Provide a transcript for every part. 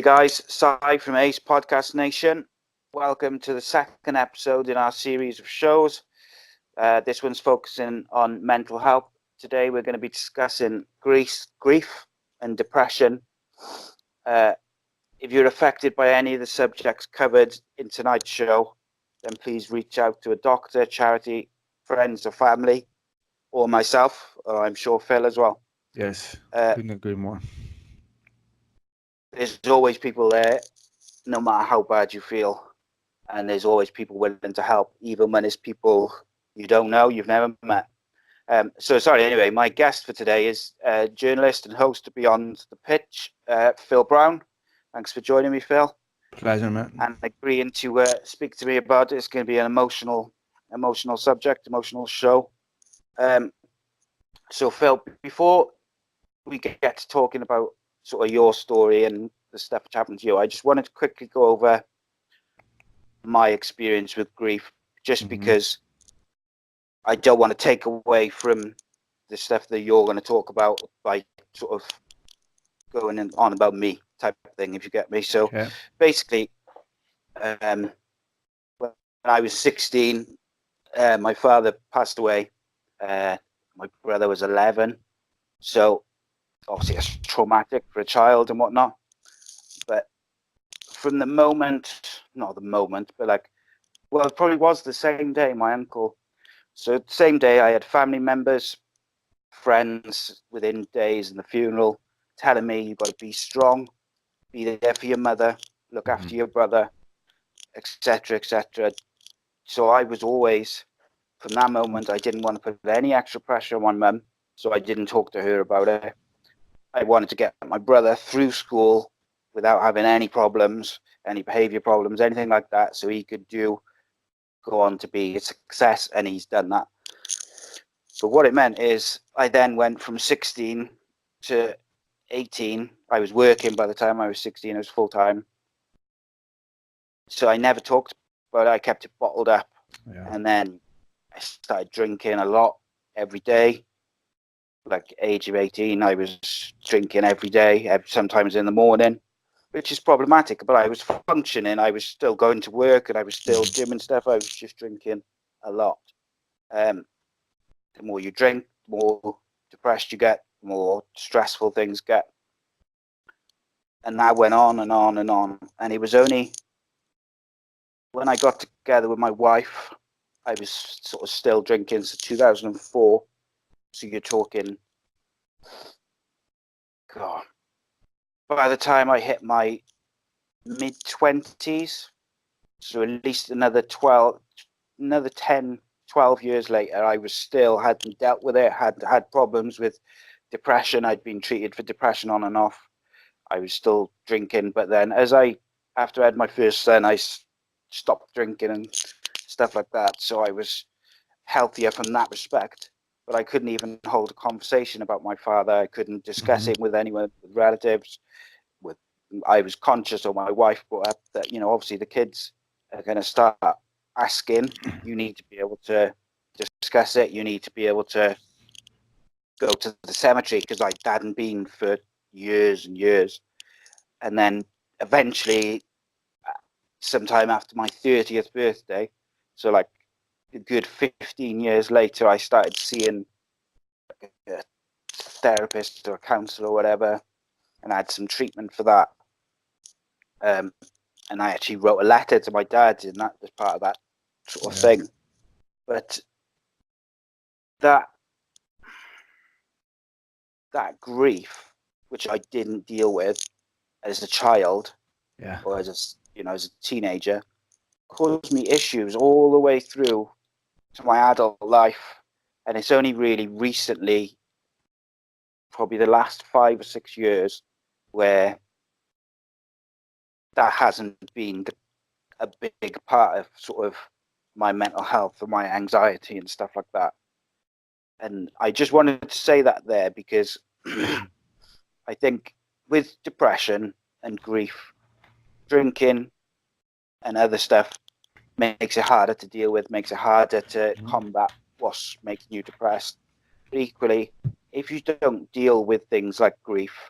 guys, Si from Ace Podcast Nation. Welcome to the second episode in our series of shows. This one's focusing on mental health. Today we're going to be discussing grief and depression. If you're affected by any of the subjects covered in tonight's show, then please reach out to a doctor, charity, friends or family, or myself, or I'm sure Phil as well. Yes, couldn't agree more. There's always people there, no matter how bad you feel. And there's always people willing to help, even when it's people you don't know, you've never met. Anyway, my guest for today is journalist and host of Beyond the Pitch, Phil Brown. Thanks for joining me, Phil. Pleasure, man. And agreeing to speak to me about it. It's going to be an emotional subject, emotional show. So, Phil, before we get to talking about sort of your story and the stuff which happened to you, I just wanted to quickly go over my experience with grief, just because I don't want to take away from the stuff that you're going to talk about by sort of going on about me type of thing, if you get me. So basically, when I was 16, my father passed away. My brother was 11. So obviously it's traumatic for a child and whatnot. But from the moment, not the moment, but like, well, it probably was the same day, my uncle. So same day I had family members, friends within days in the funeral telling me you've got to be strong, be there for your mother, look after your brother, etc., etc. So I was always, from that moment, I didn't want to put any extra pressure on my mum, so I didn't talk to her about it. I wanted to get my brother through school without having any problems, any behavior problems, anything like that, so he could go on to be a success, and he's done that. But what it meant is I then went from 16 to 18. I was working by the time I was 16. I was full-time. So I never talked about it. I kept it bottled up. Yeah. And then I started drinking a lot every day. Like age of 18, I was drinking every day, sometimes in the morning, which is problematic. But I was functioning. I was still going to work and I was still doing stuff. I was just drinking a lot. The more you drink, the more depressed you get, the more stressful things get. And that went on and on and on. And it was only when I got together with my wife, I was sort of still drinking. So 2004. So you're talking, God, by the time I hit my mid-20s, so at least another 10, 12 years later, I was still hadn't dealt with it, had problems with depression. I'd been treated for depression on and off. I was still drinking, but then after I had my first son, I stopped drinking and stuff like that. So I was healthier from that respect. But I couldn't even hold a conversation about my father. I couldn't discuss it with anyone, with relatives. I was conscious, or my wife brought up that, obviously the kids are going to start asking. You need to be able to discuss it. You need to be able to go to the cemetery, because I hadn't been for years and years. And then eventually, sometime after my 30th birthday, so like a good 15 years later, I started seeing a therapist or a counsellor or whatever, and I had some treatment for that. And I actually wrote a letter to my dad, and that was part of that sort of thing. But that grief, which I didn't deal with as a child, or as a teenager, caused me issues all the way through to my adult life. And it's only really recently, probably the last 5 or 6 years, where that hasn't been a big part of sort of my mental health and my anxiety and stuff like that. And I just wanted to say that there, because I think with depression and grief, drinking and other stuff makes it harder to deal with, makes it harder to combat what's making you depressed. But equally, if you don't deal with things like grief,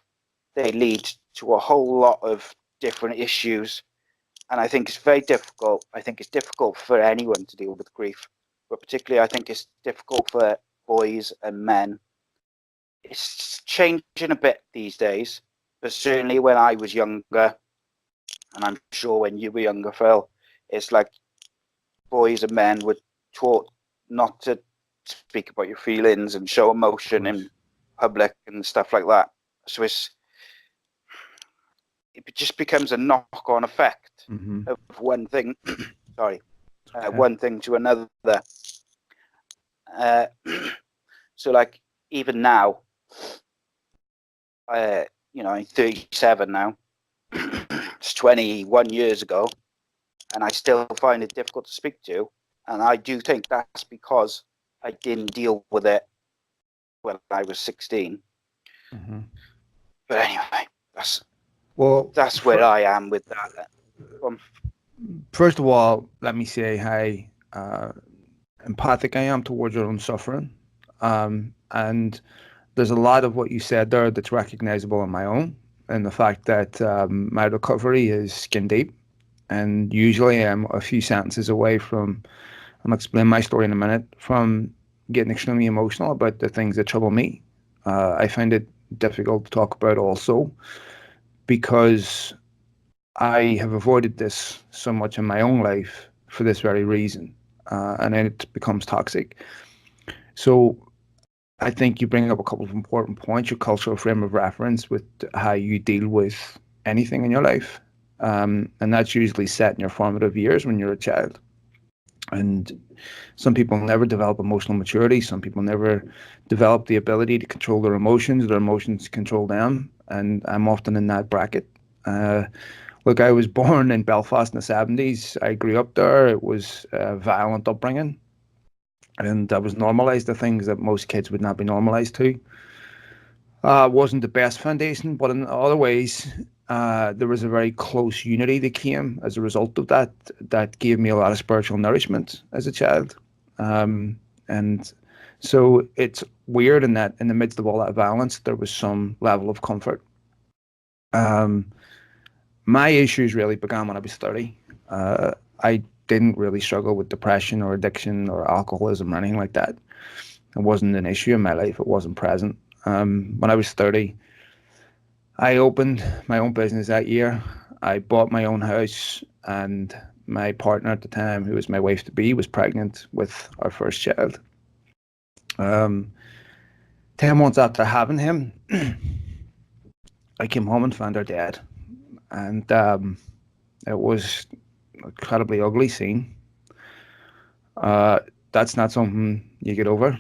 they lead to a whole lot of different issues, and I think it's very difficult. I think it's difficult for anyone to deal with grief, but particularly I think it's difficult for boys and men. It's changing a bit these days, but certainly when I was younger, and I'm sure when you were younger, Phil, it's like boys and men were taught not to speak about your feelings and show emotion in public and stuff like that. So it just becomes a knock-on effect of one thing. Sorry, one thing to another. So, like, even now, I'm 37 now. It's 21 years ago, and I still find it difficult to speak to. And I do think that's because I didn't deal with it when I was 16. But anyway, that's where I am with that. First of all, let me say how empathic I am towards your own suffering. And there's a lot of what you said there that's recognizable in my own, and the fact that my recovery is skin deep. And usually I'm a few sentences away from, I'll explain my story in a minute, from getting extremely emotional about the things that trouble me. I find it difficult to talk about also because I have avoided this so much in my own life for this very reason, and then it becomes toxic. So I think you bring up a couple of important points, your cultural frame of reference with how you deal with anything in your life. And that's usually set in your formative years when you're a child. And some people never develop emotional maturity. Some people never develop the ability to control their emotions control them. And I'm often in that bracket. Look, I was born in Belfast in the 70s. I grew up there. It was a violent upbringing. And I was normalized to things that most kids would not be normalized to. Wasn't the best foundation, but in other ways, there was a very close unity that came as a result of that. That gave me a lot of spiritual nourishment as a child. And so it's weird in that in the midst of all that violence, there was some level of comfort. My issues really began when I was 30. I didn't really struggle with depression or addiction or alcoholism or anything like that. It wasn't an issue in my life. It wasn't present. When I was 30, I opened my own business that year. I bought my own house, and my partner at the time, who was my wife-to-be, was pregnant with our first child. 10 months after having him, I came home and found her dead. And it was an incredibly ugly scene. That's not something you get over.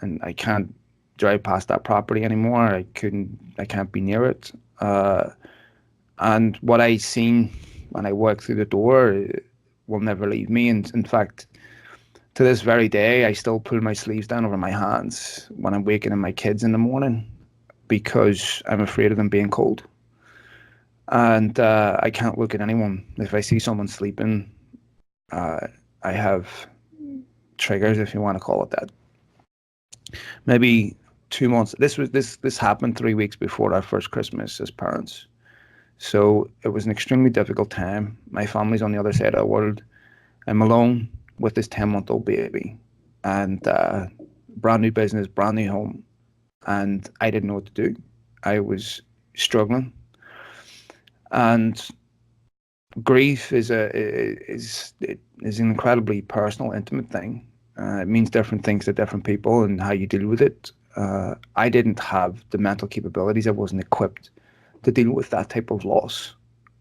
And I can't drive past that property anymore. I can't be near it. And what I seen when I walked through the door will never leave me. And in fact, to this very day, I still pull my sleeves down over my hands when I'm waking my kids in the morning because I'm afraid of them being cold. And I can't look at anyone. If I see someone sleeping, I have triggers, if you want to call it that. Maybe 2 months. This happened 3 weeks before our first Christmas as parents. So it was an extremely difficult time. My family's on the other side of the world. I'm alone with this 10-month-old baby, and brand new business, brand new home, and I didn't know what to do. I was struggling, and grief is an incredibly personal, intimate thing. It means different things to different people and how you deal with it. I didn't have the mental capabilities. I wasn't equipped to deal with that type of loss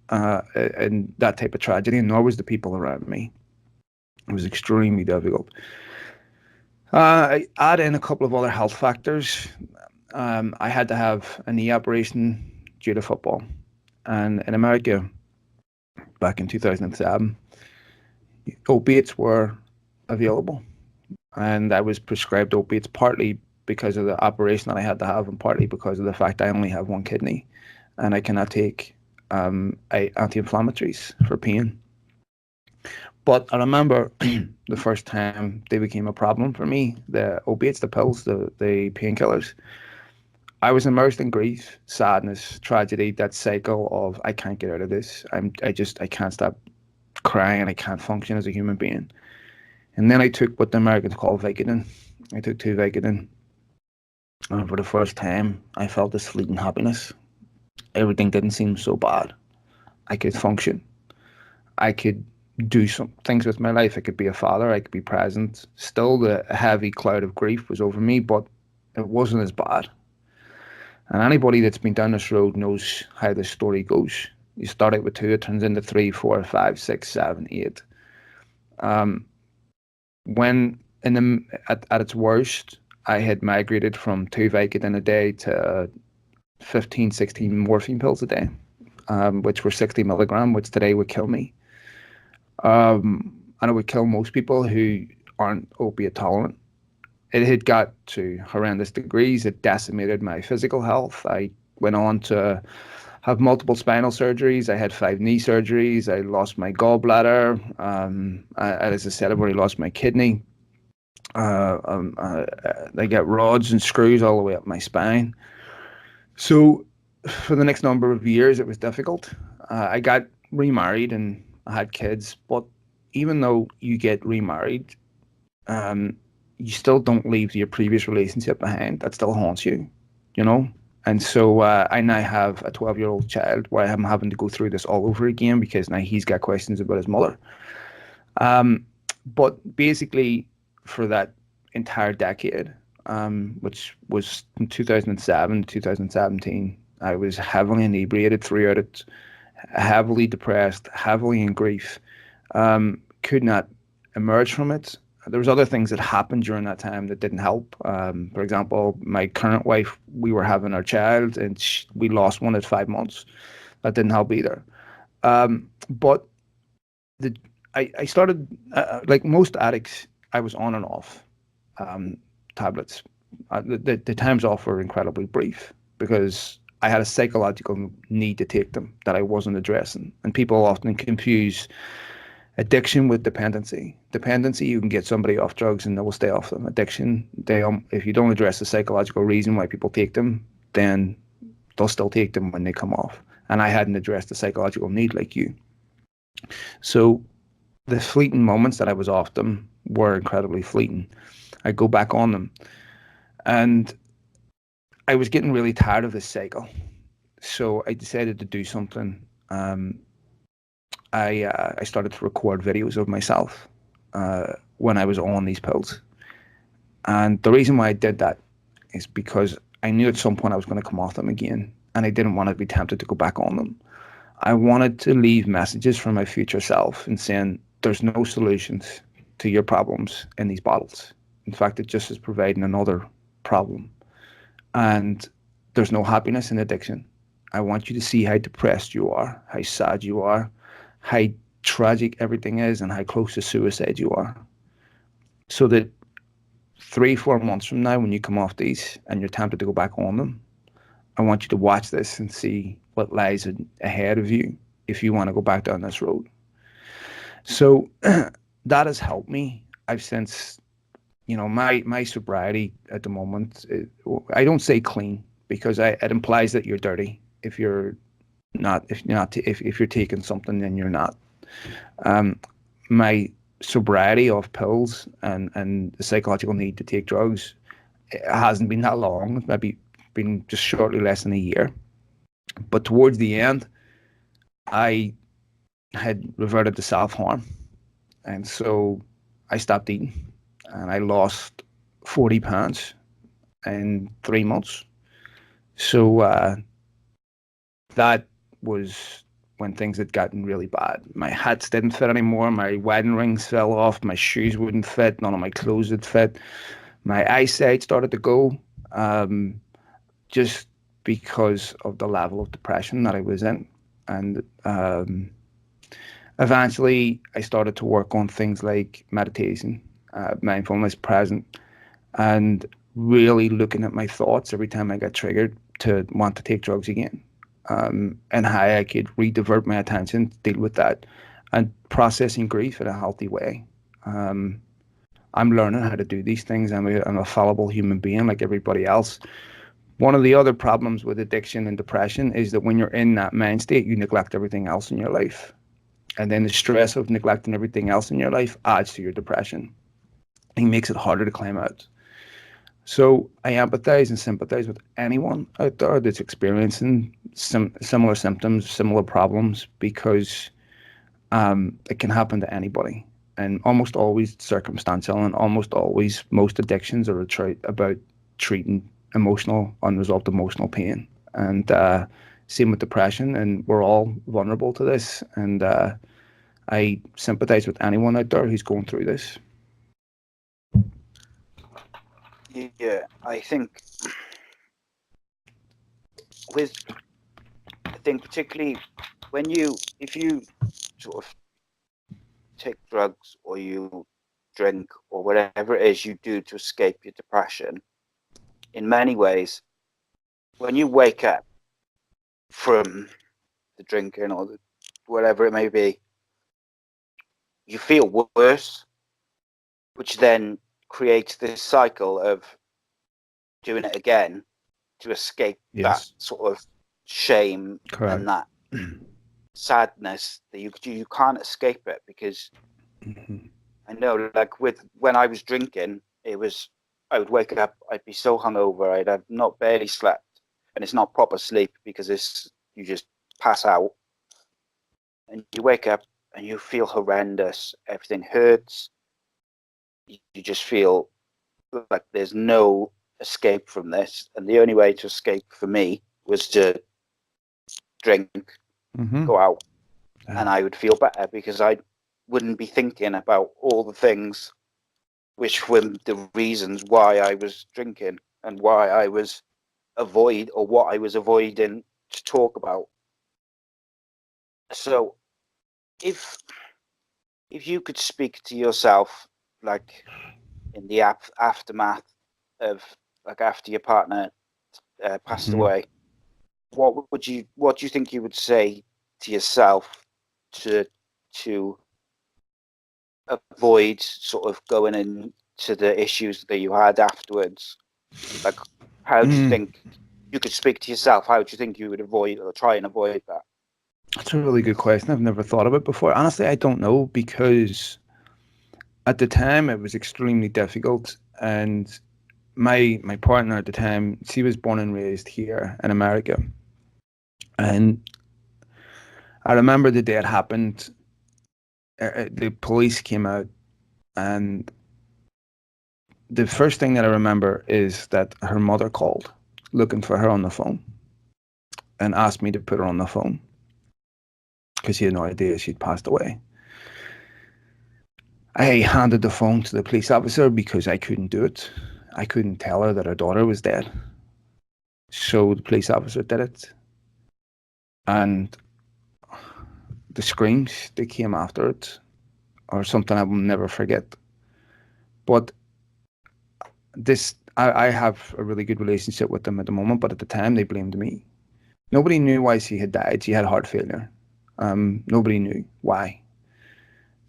and that type of tragedy, and nor was the people around me. It was extremely difficult. I add in a couple of other health factors. I had to have a knee operation due to football. And in America, back in 2007, opiates were available. And I was prescribed opiates partly because of the operation that I had to have and partly because of the fact I only have one kidney and I cannot take anti-inflammatories for pain. But I remember the first time they became a problem for me, the opiates, the pills, the painkillers. I was immersed in grief, sadness, tragedy, that cycle of I can't get out of this. I can't stop crying and I can't function as a human being. And then I took what the Americans call Vicodin. I took 2 Vicodin. And for the first time, I felt this fleeting happiness. Everything didn't seem so bad. I could function. I could do some things with my life. I could be a father. I could be present. Still, the heavy cloud of grief was over me, but it wasn't as bad. And anybody that's been down this road knows how the story goes. You start out with 2, it turns into 3, 4, 5, 6, 7, 8. When at its worst, I had migrated from 2 Vicodin a day to 15, 16 morphine pills a day, which were 60 milligram, which today would kill me. And it would kill most people who aren't opiate tolerant. It had got to horrendous degrees. It decimated my physical health. I went on to have multiple spinal surgeries. I had 5 knee surgeries. I lost my gallbladder. As I said, I've already lost my kidney. They got rods and screws all the way up my spine. So for the next number of years, it was difficult. I got remarried and I had kids. But even though you get remarried, you still don't leave your previous relationship behind. That still haunts you, you know? And so I now have a 12-year-old child where I'm having to go through this all over again because now he's got questions about his mother. But basically, for that entire decade, which was from 2007 to 2017, I was heavily inebriated throughout it, heavily depressed, heavily in grief, could not emerge from it. There was other things that happened during that time that didn't help. For example, my current wife, we were having our child and we lost one at 5 months. That didn't help either. But I started, like most addicts, I was on and off tablets. The times off were incredibly brief because I had a psychological need to take them that I wasn't addressing. And people often confuse addiction with dependency. Dependency, you can get somebody off drugs and they will stay off them. Addiction, if you don't address the psychological reason why people take them, then they'll still take them when they come off. And I hadn't addressed the psychological need like you. So the fleeting moments that I was off them were incredibly fleeting. I go back on them. And I was getting really tired of this cycle. So I decided to do something. I started to record videos of myself when I was on these pills. And the reason why I did that is because I knew at some point I was going to come off them again, and I didn't want to be tempted to go back on them. I wanted to leave messages for my future self and saying there's no solutions to your problems in these bottles. In fact, it just is providing another problem. And there's no happiness in addiction. I want you to see how depressed you are, how sad you are, how tragic everything is, and how close to suicide you are. So that 3-4 months from now, when you come off these and you're tempted to go back on them, I want you to watch this and see what lies ahead of you if you want to go back down this road. So that has helped me. I've since, my sobriety at the moment, I don't say clean because it implies that you're dirty. If you're taking something, then you're not. My sobriety of pills and the psychological need to take drugs, it hasn't been that long. It's maybe been just shortly less than a year. But towards the end, I had reverted to self-harm. And so I stopped eating and I lost 40 pounds in 3 months. So that was when things had gotten really bad. My hats didn't fit anymore. My wedding rings fell off. My shoes wouldn't fit. None of my clothes would fit. My eyesight started to go, just because of the level of depression that I was in. And eventually I started to work on things like meditation, mindfulness, present, and really looking at my thoughts every time I got triggered to want to take drugs again. And how I could redivert my attention to deal with that and processing grief in a healthy way. I'm learning how to do these things. I'm a fallible human being like everybody else, One of the other problems with addiction and depression is that when you're in that mind state, you neglect everything else in your life. And then the stress of neglecting everything else in your life adds to your depression. It makes it harder to climb out. So I empathize and sympathize with anyone out there that's experiencing some similar symptoms, similar problems, because it can happen to anybody. And almost always circumstantial, and almost always most addictions are about treating unresolved emotional pain. And same with depression, and we're all vulnerable to this. And I sympathize with anyone out there who's going through this. Yeah, I think particularly if you sort of take drugs or you drink or whatever it is you do to escape your depression, in many ways, when you wake up from the drinking or whatever it may be, you feel worse, which then creates this cycle of doing it again to escape that sort of shame. Correct. And that sadness that you can't escape it, because I know, like when I was drinking, I would wake up, I'd be so hungover, I'd have not barely slept, and it's not proper sleep because you just pass out, and you wake up and you feel horrendous. Everything hurts. You just feel like there's no escape from this, and the only way to escape for me was to drink, go out, and I would feel better because I wouldn't be thinking about all the things which were the reasons why I was drinking and why I was what I was avoiding to talk about. So if you could speak to yourself, like in the aftermath of, like, after your partner passed away, what do you think you would say to yourself to avoid sort of going into the issues that you had afterwards? Like, how do you think you could speak to yourself? How do you think you would avoid or try and avoid that? That's a really good question. I've never thought of it before. Honestly, I don't know, because at the time it was extremely difficult, and my partner at the time, she was born and raised here in America, and I remember the day it happened. The police came out, and the first thing that I remember is that her mother called looking for her on the phone and asked me to put her on the phone because she had no idea she'd passed away. I handed the phone to the police officer because I couldn't do it. I couldn't tell her that her daughter was dead. So the police officer did it. And the screams that came after it are something I will never forget. But I have a really good relationship with them at the moment, but at the time they blamed me. Nobody knew why she had died. She had heart failure. Nobody knew why.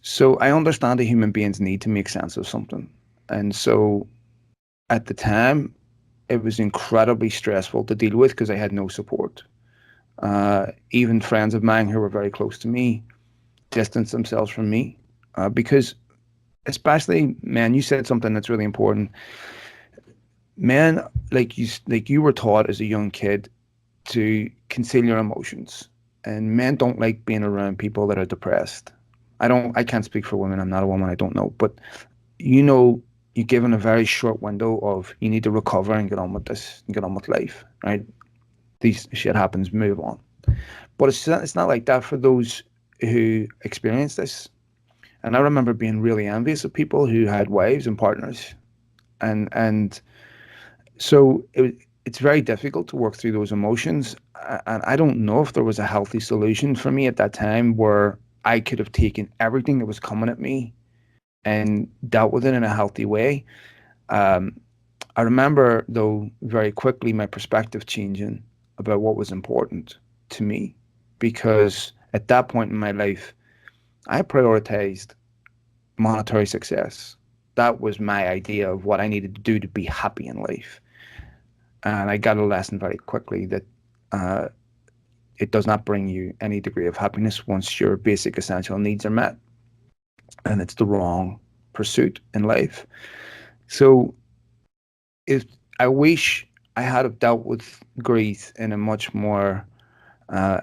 So I understand a human being's need to make sense of something. And so at the time, it was incredibly stressful to deal with because I had no support. Even friends of mine who were very close to me distanced themselves from me because, especially men, you said something that's really important. Men, like you were taught as a young kid to conceal your emotions, and men don't like being around people that are depressed. I can't speak for women. I'm not a woman. I don't know, but you're given a very short window of you need to recover and get on with this and get on with life, right? These shit happens, move on. But it's not like that for those who experience this. And I remember being really envious of people who had wives and partners, and so it's very difficult to work through those emotions. And I don't know if there was a healthy solution for me at that time where I could have taken everything that was coming at me and dealt with it in a healthy way. I remember, though, very quickly my perspective changing about what was important to me, because at that point in my life, I prioritized monetary success. That was my idea of what I needed to do to be happy in life. And I got a lesson very quickly that it does not bring you any degree of happiness once your basic essential needs are met. And it's the wrong pursuit in life. So if I wish I had have dealt with grief in a much more uh,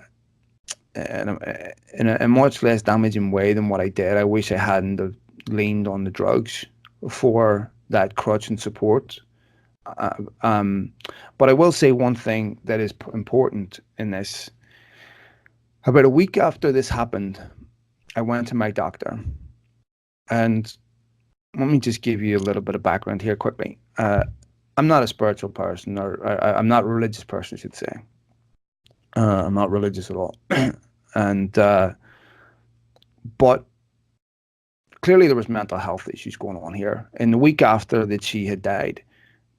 in a much less damaging way than what I did. I wish I hadn't have leaned on the drugs for that crutch and support. Uh, um, but I will say one thing that is important in this. About a week after this happened, I went to my doctor, and let me just give you a little bit of background here quickly. I'm not a spiritual person, or I'm not a religious person, I should say. I'm not religious at all, and but clearly there was mental health issues going on here. And the week after that she had died,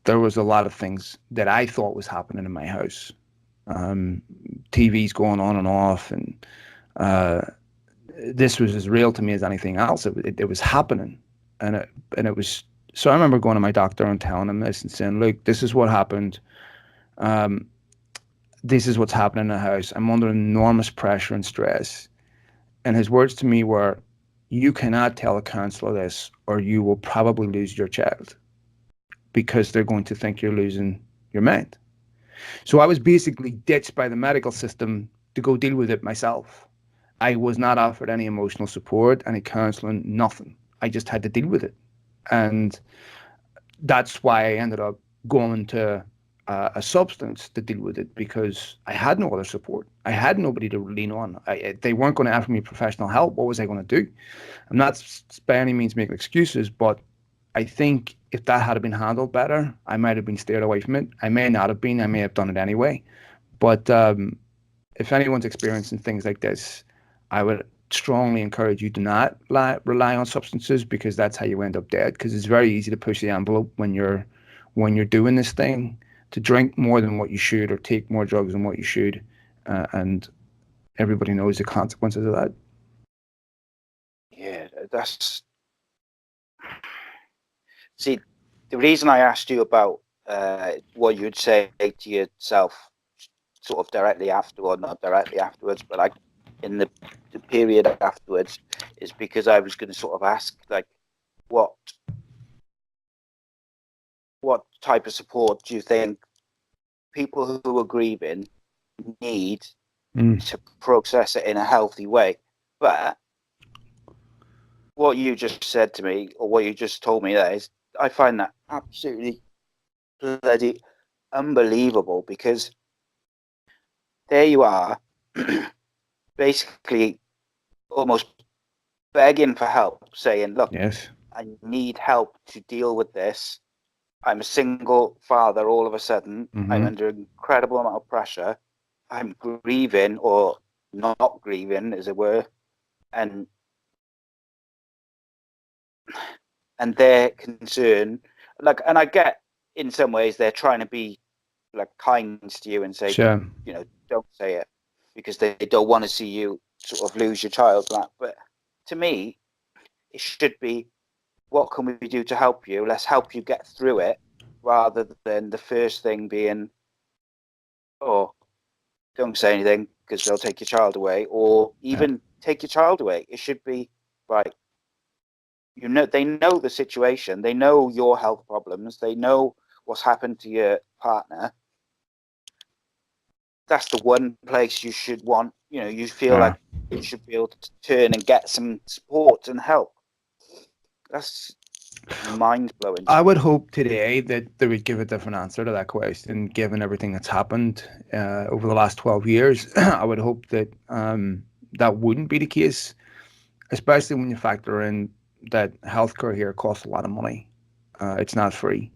there was a lot of things that I thought was happening in my house. TVs going on and off, and this was as real to me as anything else. It was happening, and it was. So I remember going to my doctor and telling him this and saying, "Look, this is what happened. This is what's happening in the house. I'm under enormous pressure and stress." And his words to me were, "You cannot tell a counsellor this, or you will probably lose your child, because they're going to think you're losing your mind." So I was basically ditched by the medical system to go deal with it myself. I was not offered any emotional support, any counselling, nothing. I just had to deal with it. And that's why I ended up going to a substance to deal with it, because I had no other support. I had nobody to lean on. They weren't going to offer me professional help. What was I going to do? I'm not by any means making excuses, but I think if that had been handled better, I might have been steered away from it. I may not have been. I may have done it anyway. But if anyone's experiencing things like this, I would strongly encourage you to not rely on substances, because that's how you end up dead. Because it's very easy to push the envelope when you're doing this thing, to drink more than what you should, or take more drugs than what you should, and everybody knows the consequences of that. Yeah, that's. See, the reason I asked you about what you'd say to yourself, sort of directly after, or not directly afterwards, but like in the period afterwards, is because I was going to sort of ask, like, what type of support do you think people who are grieving need to process it in a healthy way? But what you just said to me, or what you just told me there, is I find that absolutely bloody unbelievable, because there you are, basically almost begging for help, saying, "Look, Yes. I need help to deal with this. I'm a single father all of a sudden. I'm under an incredible amount of pressure. I'm grieving, or not grieving, as it were, and their concern, like, and I get in some ways they're trying to be like kind to you and say, Sure. you know, don't say it, because they don't want to see you sort of lose your child. But to me, it should be, what can we do to help you? Let's help you get through it, rather than the first thing being, oh, don't say anything because they'll take your child away, or even take your child away. It should be, right, you know, they know the situation, they know your health problems, they know what's happened to your partner. That's the one place you should want, you know, you feel like you should be able to turn and get some support and help. That's mind-blowing. I would hope today that they would give a different answer to that question, given everything that's happened over the last 12 years. I would hope that that wouldn't be the case, especially when you factor in that healthcare here costs a lot of money. It's not free.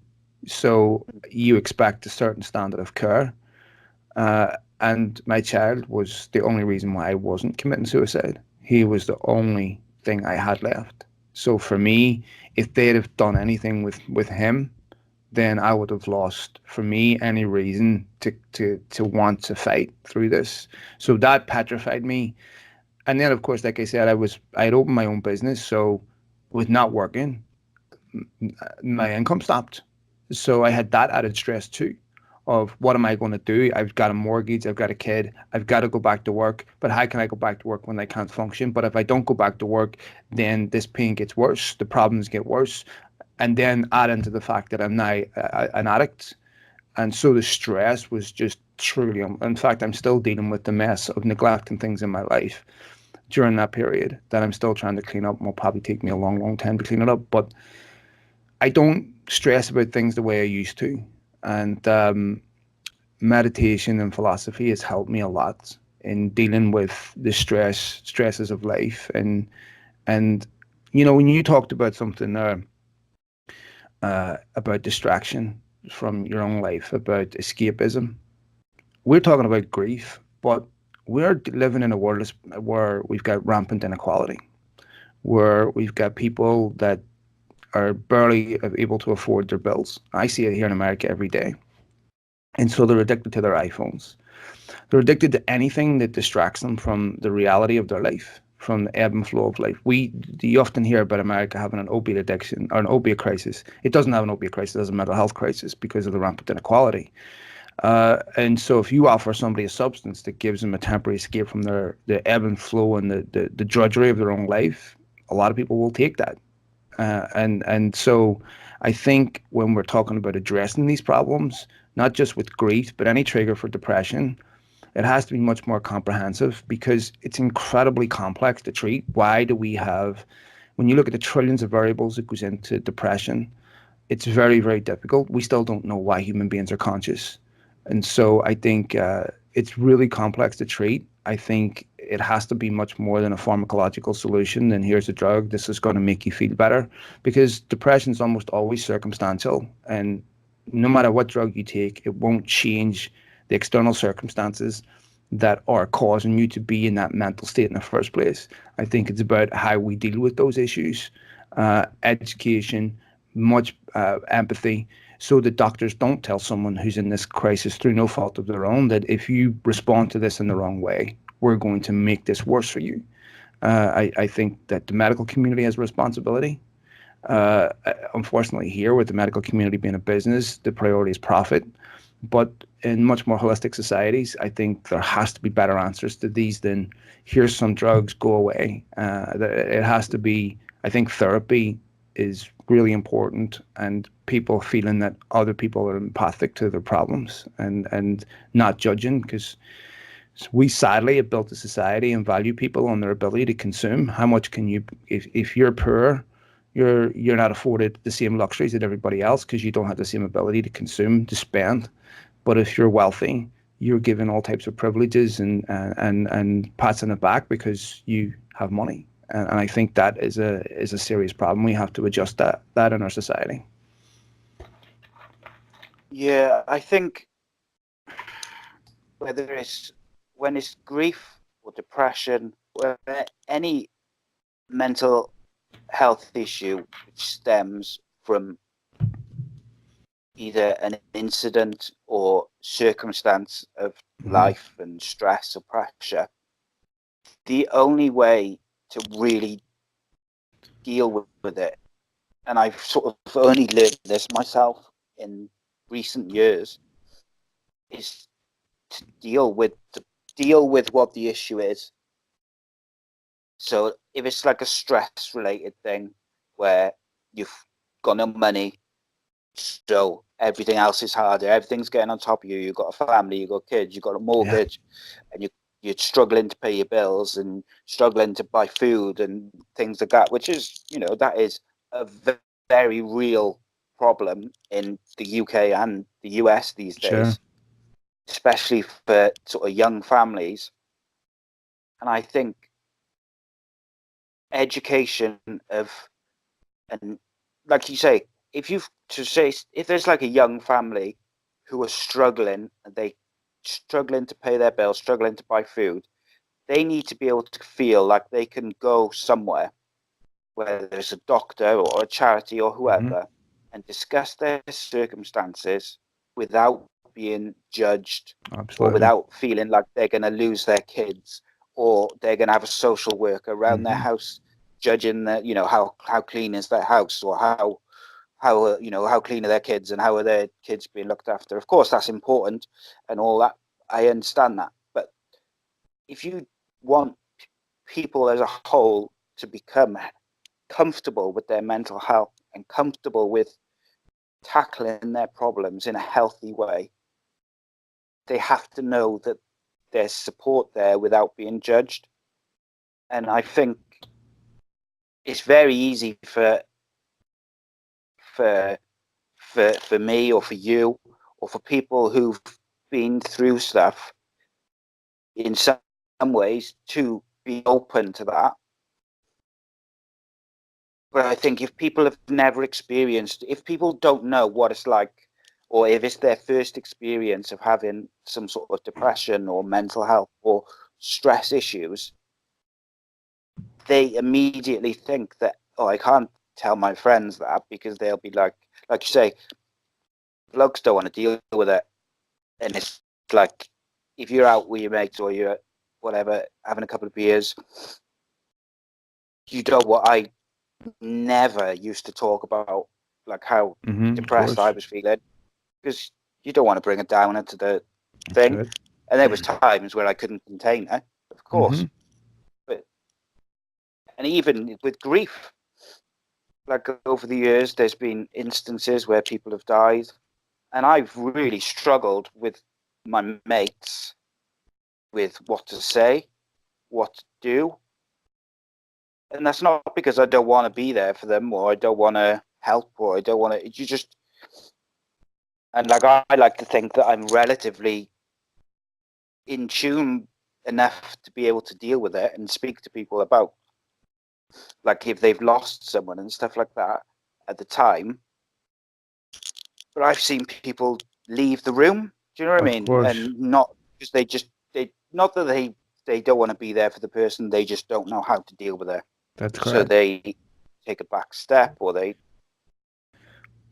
So you expect a certain standard of care. And my child was the only reason why I wasn't committing suicide. He was the only thing I had left. So for me, if they'd have done anything with him, then I would have lost, for me, any reason to want to fight through this. So that petrified me. And then, of course, like I said, I'd opened my own business. So with not working, my income stopped. So I had that added stress too. of what am I going to do? I've got a mortgage, I've got a kid, I've got to go back to work, but how can I go back to work when I can't function? But if I don't go back to work, then this pain gets worse, the problems get worse, and then add into the fact that I'm now an addict. And so the stress was just truly, in fact, I'm still dealing with the mess of neglecting things in my life during that period that I'm still trying to clean up, and will probably take me a long, long time to clean it up. But I don't stress about things the way I used to. And meditation and philosophy has helped me a lot in dealing with the stresses of life. And when you talked about something there, about distraction from your own life, about escapism, we're talking about grief, but we're living in a world where we've got rampant inequality, where we've got people that are barely able to afford their bills. I see it here in America every day. And so they're addicted to their iPhones. They're addicted to anything that distracts them from the reality of their life, from the ebb and flow of life. You often hear about America having an opiate addiction or an opiate crisis. It doesn't have an opiate crisis, it has a mental health crisis because of the rampant inequality. And so if you offer somebody a substance that gives them a temporary escape from the ebb and flow and the drudgery of their own life, a lot of people will take that. And so I think when we're talking about addressing these problems, not just with grief, but any trigger for depression, it has to be much more comprehensive because it's incredibly complex to treat. Why do we have, when you look at the trillions of variables that goes into depression, it's very, very difficult. We still don't know why human beings are conscious. And so I think it's really complex to treat. I think it has to be much more than a pharmacological solution. And here's a drug, this is going to make you feel better, because depression is almost always circumstantial. And no matter what drug you take, it won't change the external circumstances that are causing you to be in that mental state in the first place. I think it's about how we deal with those issues, education, much empathy, so that doctors don't tell someone who's in this crisis through no fault of their own that if you respond to this in the wrong way, we're going to make this worse for you. I think that the medical community has a responsibility. Unfortunately, here with the medical community being a business, the priority is profit. But in much more holistic societies, I think there has to be better answers to these than here's some drugs, go away. It has to be, I think therapy is really important, and people feeling that other people are empathic to their problems and not judging, because we sadly have built a society and value people on their ability to consume. How much can you, if you're poor, you're not afforded the same luxuries that everybody else because you don't have the same ability to consume, to spend. But if you're wealthy, you're given all types of privileges and pats on the back because you have money. And I think that is a serious problem. We have to adjust that in our society. Yeah, I think when it's grief or depression or any mental health issue which stems from either an incident or circumstance of life and stress or pressure, the only way to really deal with it, and I've sort of only learned this myself in recent years, is to deal with what the issue is. So if it's like a stress related thing where you've got no money, so everything else is harder, everything's getting on top of you, you've got a family, you've got kids, you've got a mortgage, and you're struggling to pay your bills and struggling to buy food and things like that, which is, that is a very real problem in the UK and the US these days, especially for sort of young families. And I think education and like you say, if there's like a young family who are struggling and they struggling to pay their bills, struggling to buy food, they need to be able to feel like they can go somewhere, whether it's a doctor or a charity or whoever, and discuss their circumstances without being judged. Absolutely. Or without feeling like they're going to lose their kids, or they're going to have a social worker around their house judging how clean is their house, or how how how clean are their kids and how are their kids being looked after. Of course, that's important and all that. I understand that, but if you want people as a whole to become comfortable with their mental health and comfortable with tackling their problems in a healthy way, they have to know that there's support there without being judged. And I think it's very easy for for for me or for you or for people who've been through stuff in some ways to be open to that. But I think if people have never experienced, if people don't know what it's like, or if it's their first experience of having some sort of depression or mental health or stress issues, they immediately think that, oh, I can't tell my friends that because they'll be like you say, blokes don't want to deal with it. And it's like, if you're out with your mates or you're whatever, having a couple of beers, you know what I never used to talk about, like how depressed I was feeling, because you don't want to bring it down into the thing. That's it. And there was times where I couldn't contain it, of course. But and even with grief, like over the years, there's been instances where people have died, and I've really struggled with my mates with what to say, what to do. And that's not because I don't want to be there for them or I don't want to help or I don't want to. You just, and like I like to think that I'm relatively in tune enough to be able to deal with it and speak to people about, like, if they've lost someone and stuff like that at the time. But I've seen people leave the room. Do you know what I mean? Course. And not because they not that they don't want to be there for the person. They just don't know how to deal with it. That's So correct. they take a back step, or they.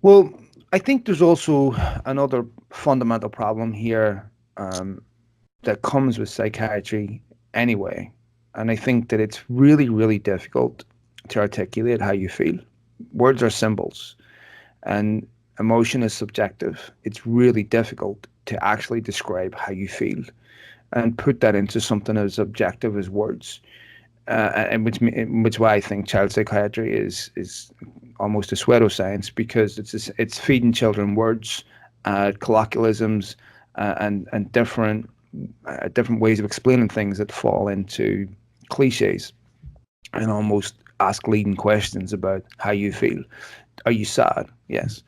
Well, I think there's also another fundamental problem here that comes with psychiatry anyway. And I think that it's really, really difficult to articulate how you feel. Words are symbols, and emotion is subjective. It's really difficult to actually describe how you feel and put that into something as objective as words. And which why I think child psychiatry is almost a pseudoscience, because it's feeding children words, colloquialisms, and different ways of explaining things that fall into cliches, and almost ask leading questions about how you feel. Are you sad? Yes.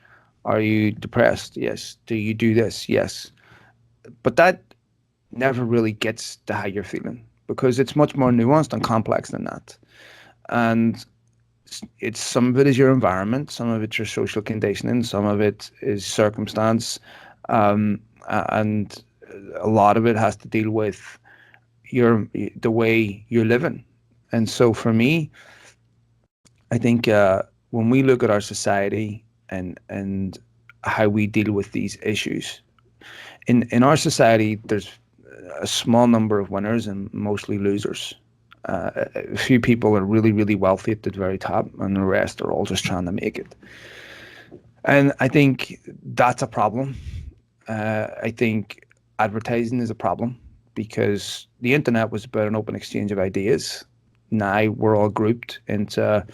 Are you depressed? Yes. Do you do this? Yes. But that never really gets to how you're feeling, because it's much more nuanced and complex than that. And it's some of it is your environment, some of it's your social conditioning, some of it is circumstance, and a lot of it has to deal with the way you're living. And so for me, I think when we look at our society and how we deal with these issues, in our society, there's a small number of winners and mostly losers. A few people are really, really wealthy at the very top, and the rest are all just trying to make it. And I think that's a problem. I think advertising is a problem, because the internet was about an open exchange of ideas. Now we're all grouped into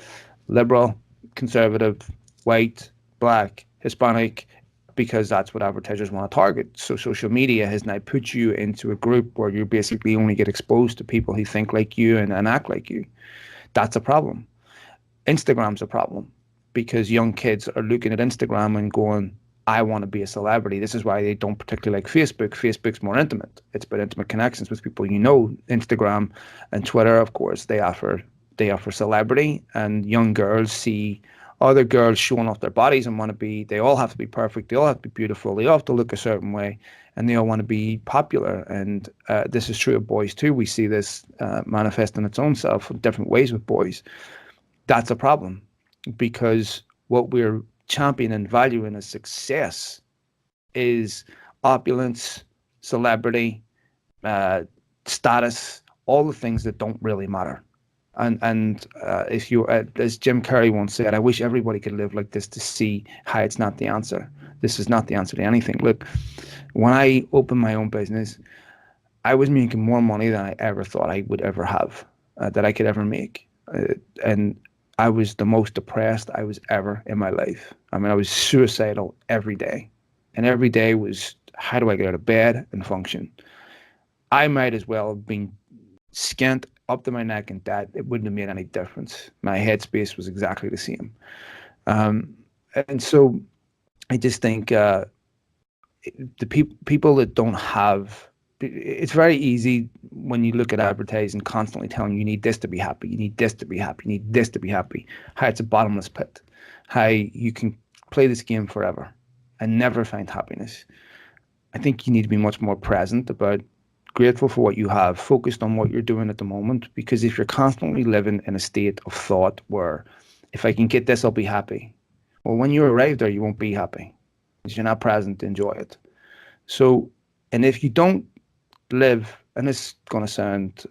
liberal, conservative, white, black, Hispanic, because that's what advertisers want to target. So social media has now put you into a group where you basically only get exposed to people who think like you and act like you. That's a problem. Instagram's a problem, because young kids are looking at Instagram and going, I want to be a celebrity. This is why they don't particularly like Facebook. Facebook's more intimate. It's about intimate connections with people you know. Instagram and Twitter, of course, they offer celebrity, and young girls see other girls showing off their bodies and want to be, they all have to be perfect, they all have to be beautiful, they all have to look a certain way, and they all want to be popular. And this is true of boys too. We see this manifest in its own self in different ways with boys. That's a problem, because what we're championing and valuing as success is opulence, celebrity, status, all the things that don't really matter. And if you, as Jim Carrey once said, I wish everybody could live like this to see how it's not the answer. This is not the answer to anything. Look, when I opened my own business, I was making more money than I ever thought I would ever have, that I could ever make. And I was the most depressed I was ever in my life. I mean, I was suicidal every day. And every day was, how do I get out of bed and function? I might as well have been skint up to my neck in debt. It wouldn't have made any difference. My headspace was exactly the same. And so I just think the people that don't have, it's very easy when you look at advertising constantly telling you, you need this to be happy, you need this to be happy, you need this to be happy, how it's a bottomless pit, how you can play this game forever and never find happiness. I think you need to be much more present about, grateful for what you have, focused on what you're doing at the moment, because if you're constantly living in a state of thought where, if I can get this, I'll be happy. Well, when you arrive there, you won't be happy because you're not present to enjoy it. So, and if you don't live, and it's going to sound a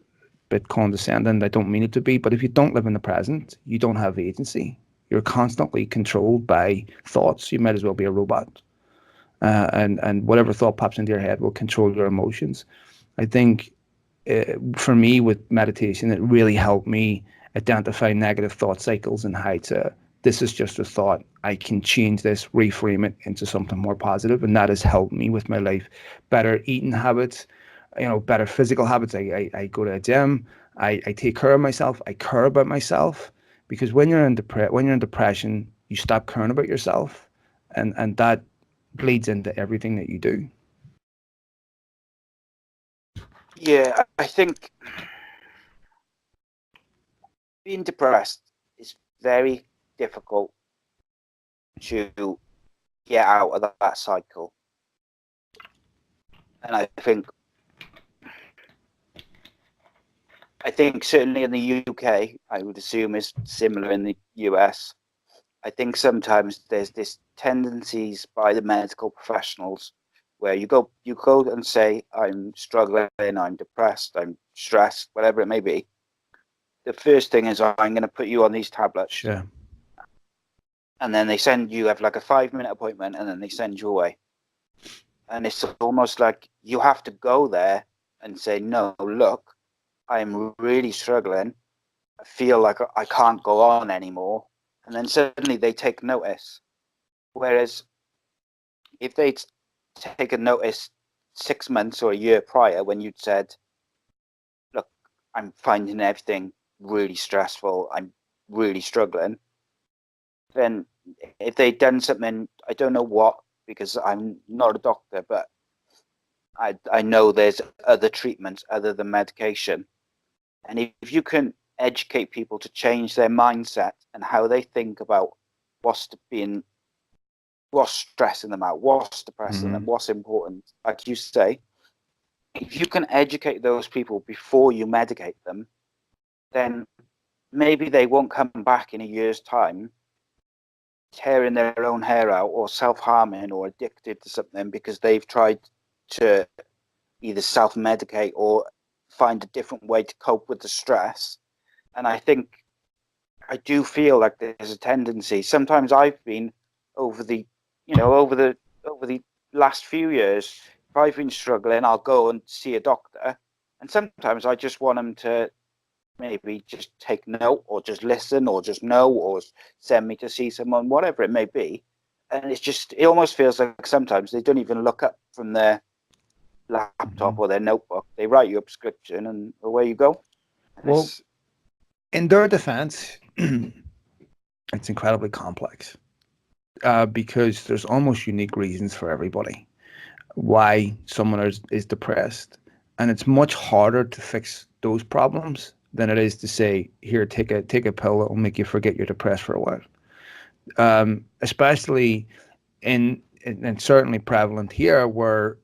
bit condescending, I don't mean it to be, but if you don't live in the present, you don't have agency. You're constantly controlled by thoughts. You might as well be a robot. And whatever thought pops into your head will control your emotions. I think for me with meditation, it really helped me identify negative thought cycles and how to, this is just a thought. I can change this, reframe it into something more positive. And that has helped me with my life. Better eating habits, better physical habits. I go to a gym. I take care of myself. I care about myself, because when you're in depression, you stop caring about yourself, and that bleeds into everything that you do. Yeah, I think being depressed is very difficult to get out of that cycle. And I think certainly in the UK, I would assume is similar in the US. I think sometimes there's this tendencies by the medical professionals where you go and say, I'm struggling, I'm depressed, I'm stressed, whatever it may be. The first thing is, I'm going to put you on these tablets. Sure. And then you have like a 5-minute appointment, and then they send you away. And it's almost like you have to go there and say, no, look, I'm really struggling. I feel like I can't go on anymore. And then suddenly they take notice. Whereas if they'd taken notice 6 months or a year prior, when you'd said, look, I'm finding everything really stressful, I'm really struggling, then if they'd done something, I don't know what, because I'm not a doctor, but I know there's other treatments other than medication. And if you can educate people to change their mindset and how they think about what's stressing them out, what's depressing them, what's important, like you say, if you can educate those people before you medicate them, then maybe they won't come back in a year's time tearing their own hair out or self-harming or addicted to something because they've tried to either self-medicate or find a different way to cope with the stress. And I do feel like there's a tendency. Sometimes I've been over the last few years, if I've been struggling, I'll go and see a doctor. And sometimes I just want them to maybe just take note or just listen or just know or send me to see someone, whatever it may be. And it almost feels like sometimes they don't even look up from their laptop or their notebook. They write you a prescription and away you go. Well, in their defense, it's incredibly complex because there's almost unique reasons for everybody why someone is depressed. And it's much harder to fix those problems than it is to say, here, take a pill that will make you forget you're depressed for a while. Especially and certainly prevalent here where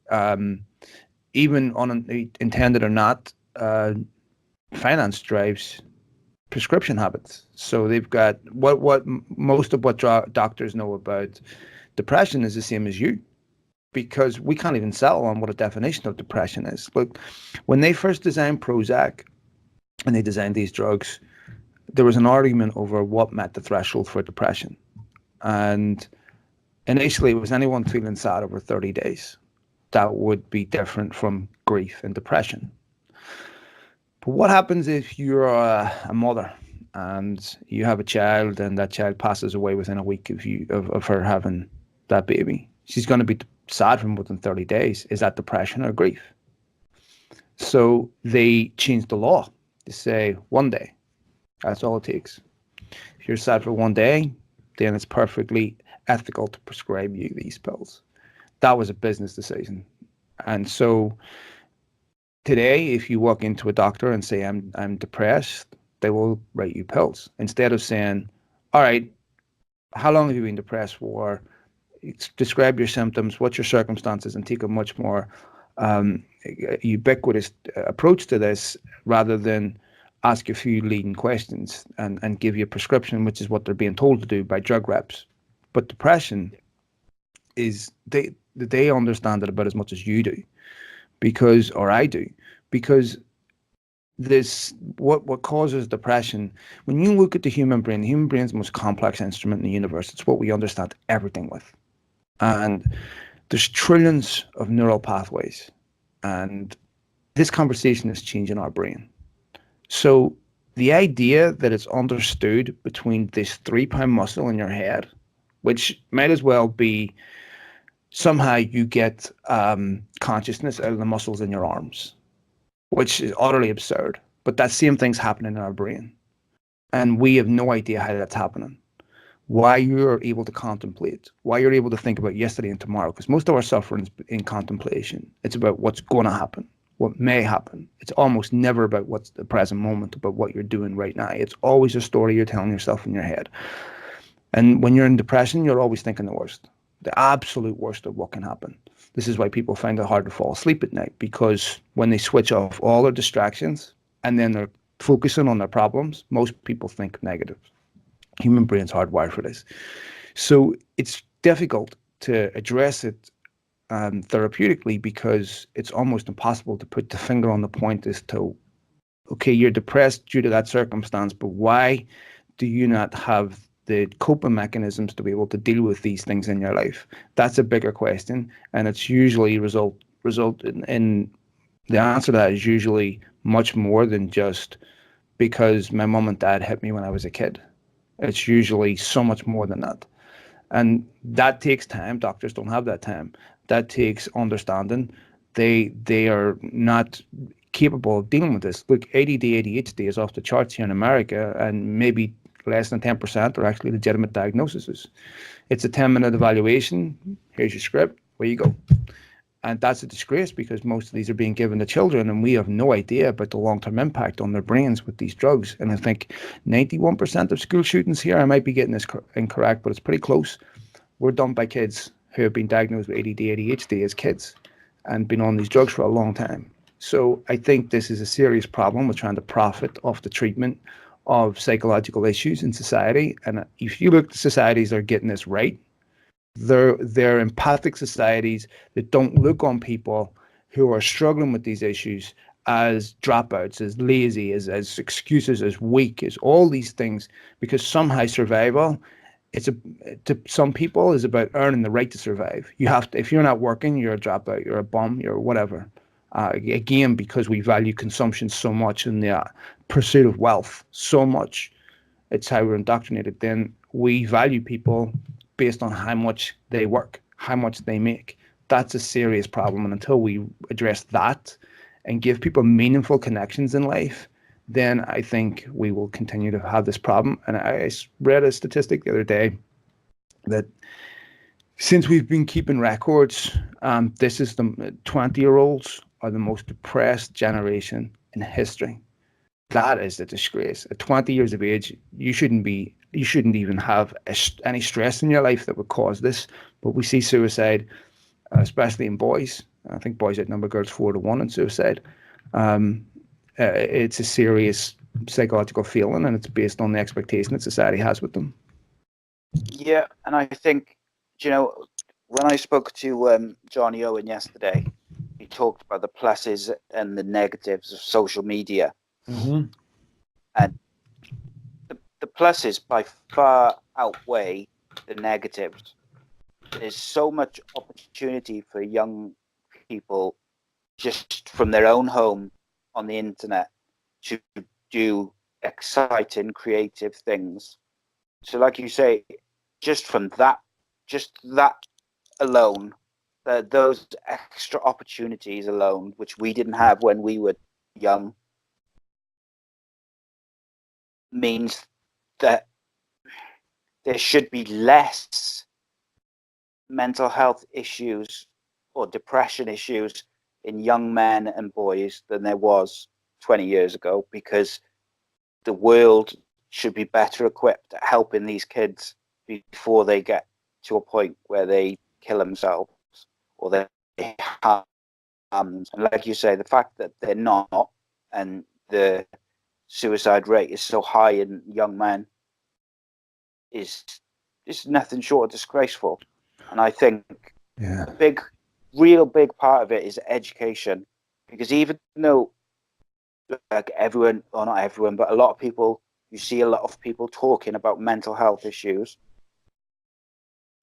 even unintended or not, finance drives prescription habits. So they've got what most of what doctors know about depression is the same as you, because we can't even settle on what a definition of depression is. Look, when they first designed Prozac and they designed these drugs, there was an argument over what met the threshold for depression. And initially, it was anyone feeling sad over 30 days. That would be different from grief and depression. But what happens if you're a mother and you have a child and that child passes away within a week of her having that baby? She's going to be sad for more than 30 days. Is that depression or grief? So they changed the law to say 1 day. That's all it takes. If you're sad for 1 day, then it's perfectly ethical to prescribe you these pills. That was a business decision. And so today, if you walk into a doctor and say, I'm depressed, they will write you pills. Instead of saying, all right, how long have you been depressed for? Describe your symptoms, what's your circumstances, and take a much more ubiquitous approach to this rather than ask a few leading questions and give you a prescription, which is what they're being told to do by drug reps. But depression is, they understand it about as much as you do, because, or I do, because this, what causes depression, when you look at the human brain is the most complex instrument in the universe. It's what we understand everything with. And there's trillions of neural pathways. And this conversation is changing our brain. So the idea that it's understood between this 3-pound muscle in your head, which might as well be somehow you get consciousness out of the muscles in your arms, which is utterly absurd. But that same thing's happening in our brain. And we have no idea how that's happening. Why you're able to contemplate, why you're able to think about yesterday and tomorrow, because most of our suffering is in contemplation. It's about what's going to happen, what may happen. It's almost never about what's the present moment, about what you're doing right now. It's always a story you're telling yourself in your head. And when you're in depression, you're always thinking the worst, the absolute worst of what can happen. This is why people find it hard to fall asleep at night, because when they switch off all their distractions and then they're focusing on their problems, most people think negative. Human brain's hardwired for this. So it's difficult to address it therapeutically, because it's almost impossible to put the finger on the point as to, okay, you're depressed due to that circumstance, but why do you not have the coping mechanisms to be able to deal with these things in your life? That's a bigger question, and it's usually result in the answer to that is usually much more than just because my mom and dad hit me when I was a kid. It's usually so much more than that. And that takes time. Doctors don't have that time. That takes understanding. They are not capable of dealing with this. Look, ADD, ADHD is off the charts here in America, and maybe less than 10% are actually legitimate diagnoses. It's a 10-minute evaluation. Here's your script. Where you go. And that's a disgrace, because most of these are being given to children, and we have no idea about the long-term impact on their brains with these drugs. And I think 91% of school shootings here, I might be getting this incorrect, but it's pretty close, were done by kids who have been diagnosed with ADD, ADHD as kids and been on these drugs for a long time. So I think this is a serious problem with trying to profit off the treatment of psychological issues in society. And if you look, the societies are getting this right. They're empathic societies that don't look on people who are struggling with these issues as dropouts, as lazy, as excuses, as weak, as all these things, because somehow survival, to some people, is about earning the right to survive. You have to, if you're not working, you're a dropout, you're a bum, you're whatever. Again, because we value consumption so much and the pursuit of wealth so much, it's how we're indoctrinated. Then we value people based on how much they work, how much they make. That's a serious problem. And until we address that and give people meaningful connections in life, then I think we will continue to have this problem. And I read a statistic the other day that since we've been keeping records, this is the 20-year-olds are the most depressed generation in history. That is a disgrace. At 20 years of age, you shouldn't even have any stress in your life that would cause this. But we see suicide, especially in boys. I think boys outnumber girls 4-1 in suicide. It's a serious psychological feeling, and it's based on the expectation that society has with them. Yeah, and I think, when I spoke to Johnny Owen yesterday, he talked about the pluses and the negatives of social media. Mm-hmm. And the pluses by far outweigh the negatives. There's so much opportunity for young people just from their own home on the internet to do exciting, creative things. So, like you say, just that alone, those extra opportunities alone, which we didn't have when we were young, means that there should be less mental health issues or depression issues in young men and boys than there was 20 years ago, because the world should be better equipped at helping these kids before they get to a point where they kill themselves or they harm. And like you say, the fact that they're not, and the suicide rate is so high in young men, is nothing short of disgraceful. And I think a real big part of it is education, because even though, like, everyone, or not everyone, but a lot of people, you see a lot of people talking about mental health issues.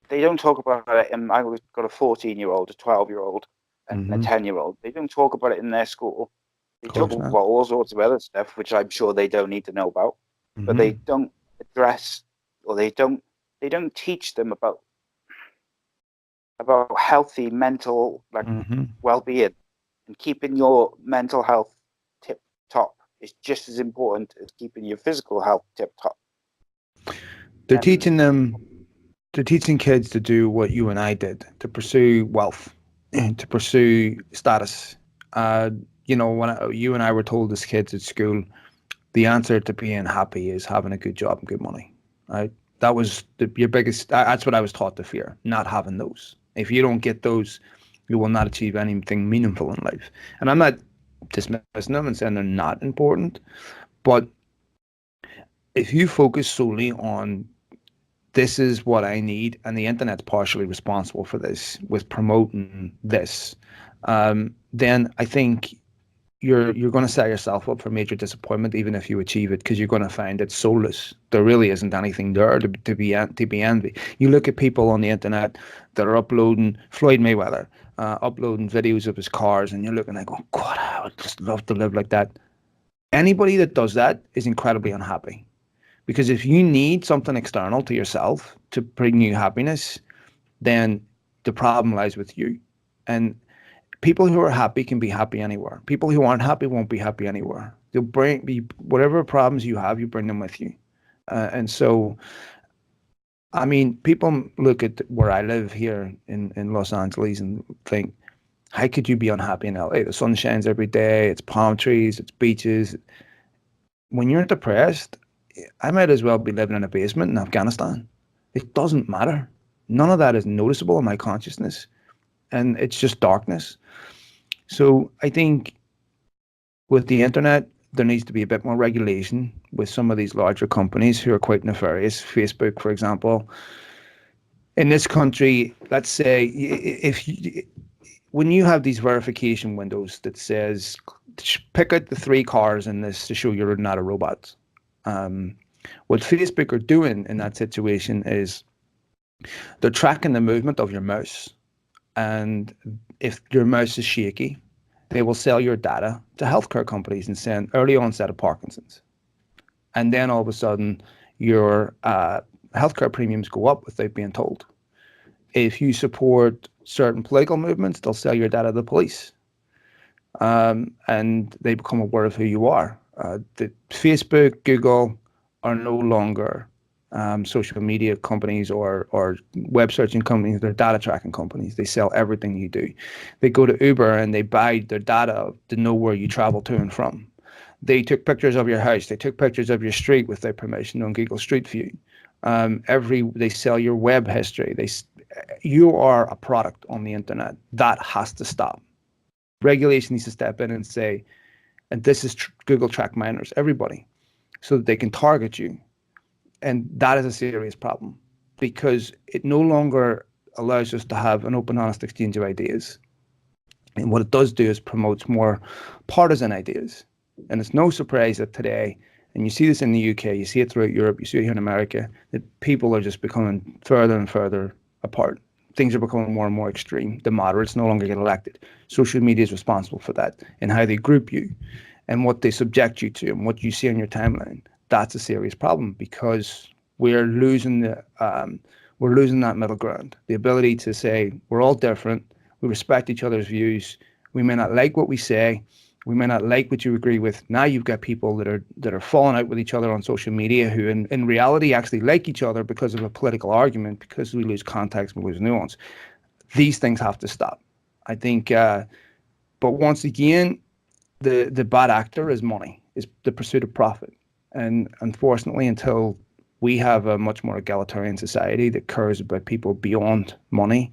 They don't talk about it. And I've got a 14-year-old, a 12-year-old, and a 10-year-old. They don't talk about it in their school. They talk about all sorts of other stuff, which I'm sure they don't need to know about. But they don't address, or they don't teach them about healthy mental, like, well-being, and keeping your mental health tip top is just as important as keeping your physical health tip top. They're teaching kids to do what you and I did, to pursue wealth, to pursue status. You know, when you and I were told as kids at school, the answer to being happy is having a good job and good money, right? That was your biggest. That's what I was taught to fear, not having those. If you don't get those, you will not achieve anything meaningful in life. And I'm not dismissing them and saying they're not important, but if you focus solely on this is what I need, and the internet's partially responsible for this with promoting this, then I think you're going to set yourself up for major disappointment, even if you achieve it, because you're going to find it soulless. There really isn't anything there to be envied. You look at people on the internet that are uploading Floyd Mayweather, uploading videos of his cars, and you're looking like, oh God, I would just love to live like that. Anybody that does that is incredibly unhappy, because if you need something external to yourself to bring you happiness, then the problem lies with you. And people who are happy can be happy anywhere. People who aren't happy won't be happy anywhere. They'll bring whatever problems you have, you bring them with you. And so, I mean, people look at where I live here in Los Angeles and think, how could you be unhappy in LA? The sun shines every day. It's palm trees. It's beaches. When you're depressed, I might as well be living in a basement in Afghanistan. It doesn't matter. None of that is noticeable in my consciousness. And it's just darkness. So I think with the internet, there needs to be a bit more regulation with some of these larger companies who are quite nefarious. Facebook, for example. In this country, let's say when you have these verification windows that says, pick out the 3 cars in this to show you're not a robot. What Facebook are doing in that situation is they're tracking the movement of your mouse. And if your mouse is shaky, they will sell your data to healthcare companies and send early onset of Parkinson's. And then all of a sudden, your healthcare premiums go up without being told. If you support certain political movements, they'll sell your data to the police. And they become aware of who you are. The Facebook, Google are no longer social media companies or web searching companies. They're data tracking companies. They sell everything you do. They go to Uber and they buy their data to know where you travel to and from. They took pictures of your house. They took pictures of your street with their permission on Google Street View. They sell your web history. You are a product on the internet. That has to stop. Regulation needs to step in and say, and this is Google track minors, everybody, so that they can target you. And that is a serious problem, because it no longer allows us to have an open, honest exchange of ideas. And what it does do is promotes more partisan ideas. And it's no surprise that today and you see this in the UK, you see it throughout Europe, you see it here in America, that people are just becoming further and further apart. Things are becoming more and more extreme. The moderates no longer get elected. Social media is responsible for that, and how they group you and what they subject you to and what you see on your timeline. That's a serious problem, because we're losing that middle ground, the ability to say we're all different, we respect each other's views, we may not like what we say, we may not like what you agree with. Now you've got people that are falling out with each other on social media who in reality actually like each other because of a political argument, because we lose context, we lose nuance. These things have to stop, I think. But once again, the bad actor is money, is the pursuit of profit. And unfortunately, until we have a much more egalitarian society that cares about people beyond money,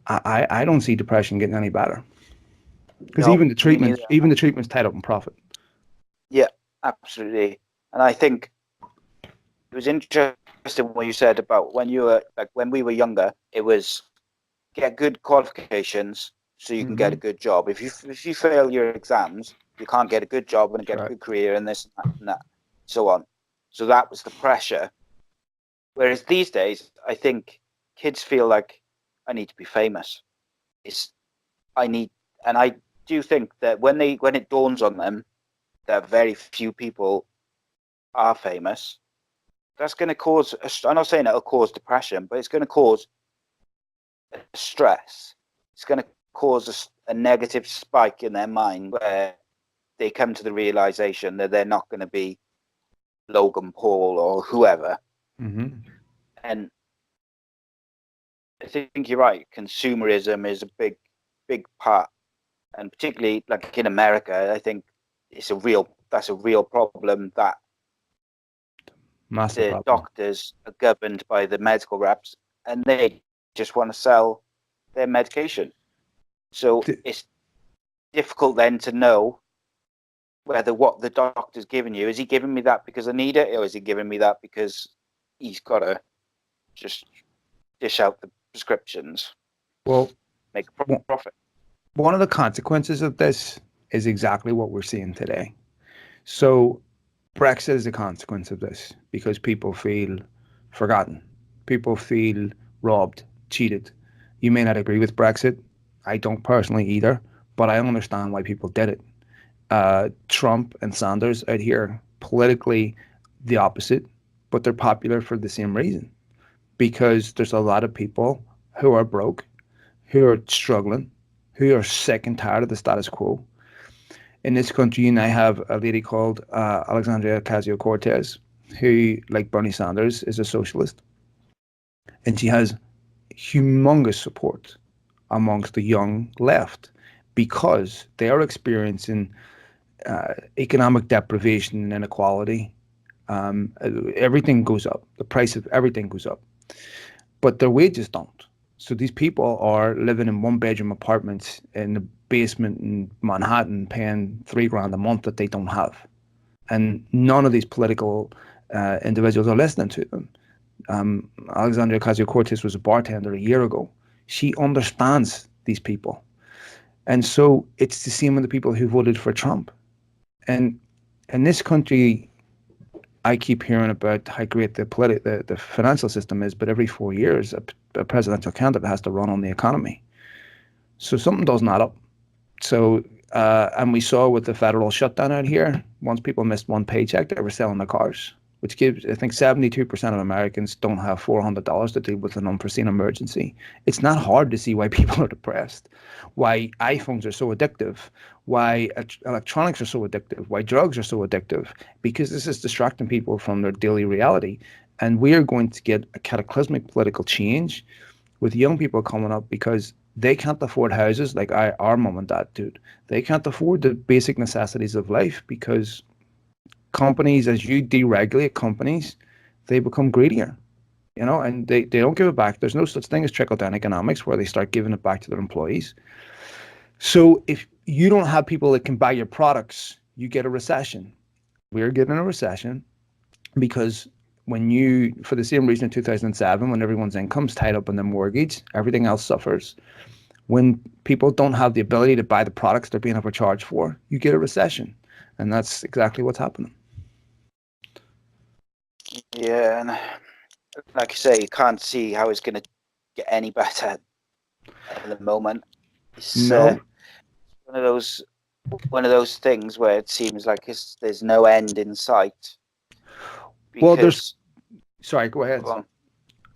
I don't see depression getting any better. Because No, even the me neither. treatment's tied up in profit. Yeah, absolutely. And I think it was interesting what you said about when you were like when we were younger. It was get good qualifications so you can get a good job. If you fail your exams, you can't get a good job and get a good career and this and that, so on. So that was the pressure. Whereas these days, I think kids feel like I need to be famous. And I do think that when it dawns on them that very few people are famous, that's going to cause. I'm not saying it'll cause depression, but it's going to cause stress. It's going to cause a negative spike in their mind where they come to the realization that they're not going to be Logan Paul or whoever. And I think you're right. Consumerism is a big part, and particularly like in America, I think that's a real problem that Massive the problem. doctors are governed by the medical reps, and they just want to sell their medication. So it's difficult then to know whether what the doctor's giving you, is he giving me that because I need it, or is he giving me that because he's got to just dish out the prescriptions, make a profit. One of the consequences of this is exactly what we're seeing today. So Brexit is a consequence of this, because people feel forgotten. People feel robbed, cheated. You may not agree with Brexit. I don't personally either, but I understand why people did it. Trump and Sanders out here, politically the opposite, but they're popular for the same reason. Because there's a lot of people who are broke, who are struggling, who are sick and tired of the status quo. In this country, you now have a lady called Alexandria Ocasio-Cortez, who, like Bernie Sanders, is a socialist. And she has humongous support amongst the young left, because they are experiencing economic deprivation and inequality. Everything goes up. The price of everything goes up. But their wages don't. So these people are living in one-bedroom apartments in the basement in Manhattan, paying $3,000 a month that they don't have. And none of these political individuals are listening to them. Alexandria Ocasio-Cortez was a bartender a year ago. She understands these people. And so it's the same with the people who voted for Trump. And in this country, I keep hearing about how great the financial system is, but every 4 years, a presidential candidate has to run on the economy. So something doesn't add up. So, and we saw with the federal shutdown out here, once people missed one paycheck, they were selling their cars, which gives, I think 72% of Americans don't have $400 to deal with an unforeseen emergency. It's not hard to see why people are depressed, why iPhones are so addictive, why electronics are so addictive, why drugs are so addictive, because this is distracting people from their daily reality. And we are going to get a cataclysmic political change with young people coming up, because they can't afford houses like our mom and dad did. They can't afford the basic necessities of life, because companies, as you deregulate companies, they become greedier, and they don't give it back. There's no such thing as trickle-down economics where they start giving it back to their employees. So if you don't have people that can buy your products, you get a recession. We're getting a recession because for the same reason in 2007, when everyone's income's tied up in the mortgage, everything else suffers. When people don't have the ability to buy the products they're being overcharged for, you get a recession. And that's exactly what's happening. Yeah, and like I say, you can't see how it's going to get any better at the moment. It's No. one of those things where it seems like there's no end in sight. Well, there's. Because Sorry, go ahead. go on,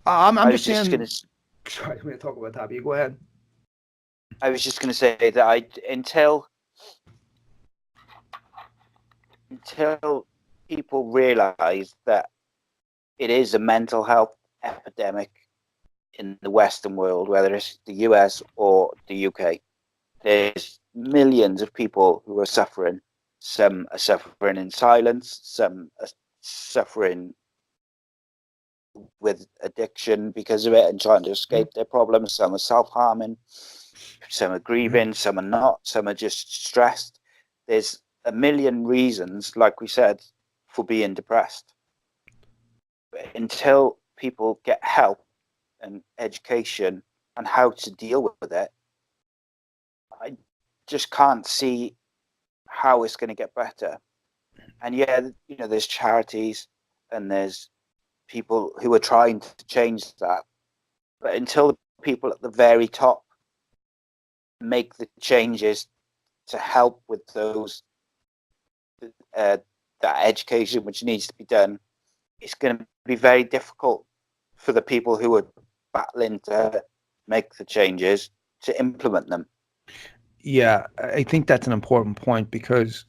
I'm I just was just going saying. to Sorry, I'm going to talk about that. But you go ahead. say that until people realise that it is a mental health epidemic in the Western world, whether it's the US or the UK. There's millions of people who are suffering. Some are suffering in silence, some are suffering with addiction because of it and trying to escape their problems. Some are self-harming, some are grieving, some are not, some are just stressed. There's a million reasons, like we said, for being depressed. But until people get help and education on how to deal with it, I just can't see how it's going to get better. And yeah, there's charities and there's people who are trying to change that. But until the people at the very top make the changes to help with those that education which needs to be done, it's going to be very difficult for the people who are battling to make the changes to implement them. Yeah, I think that's an important point because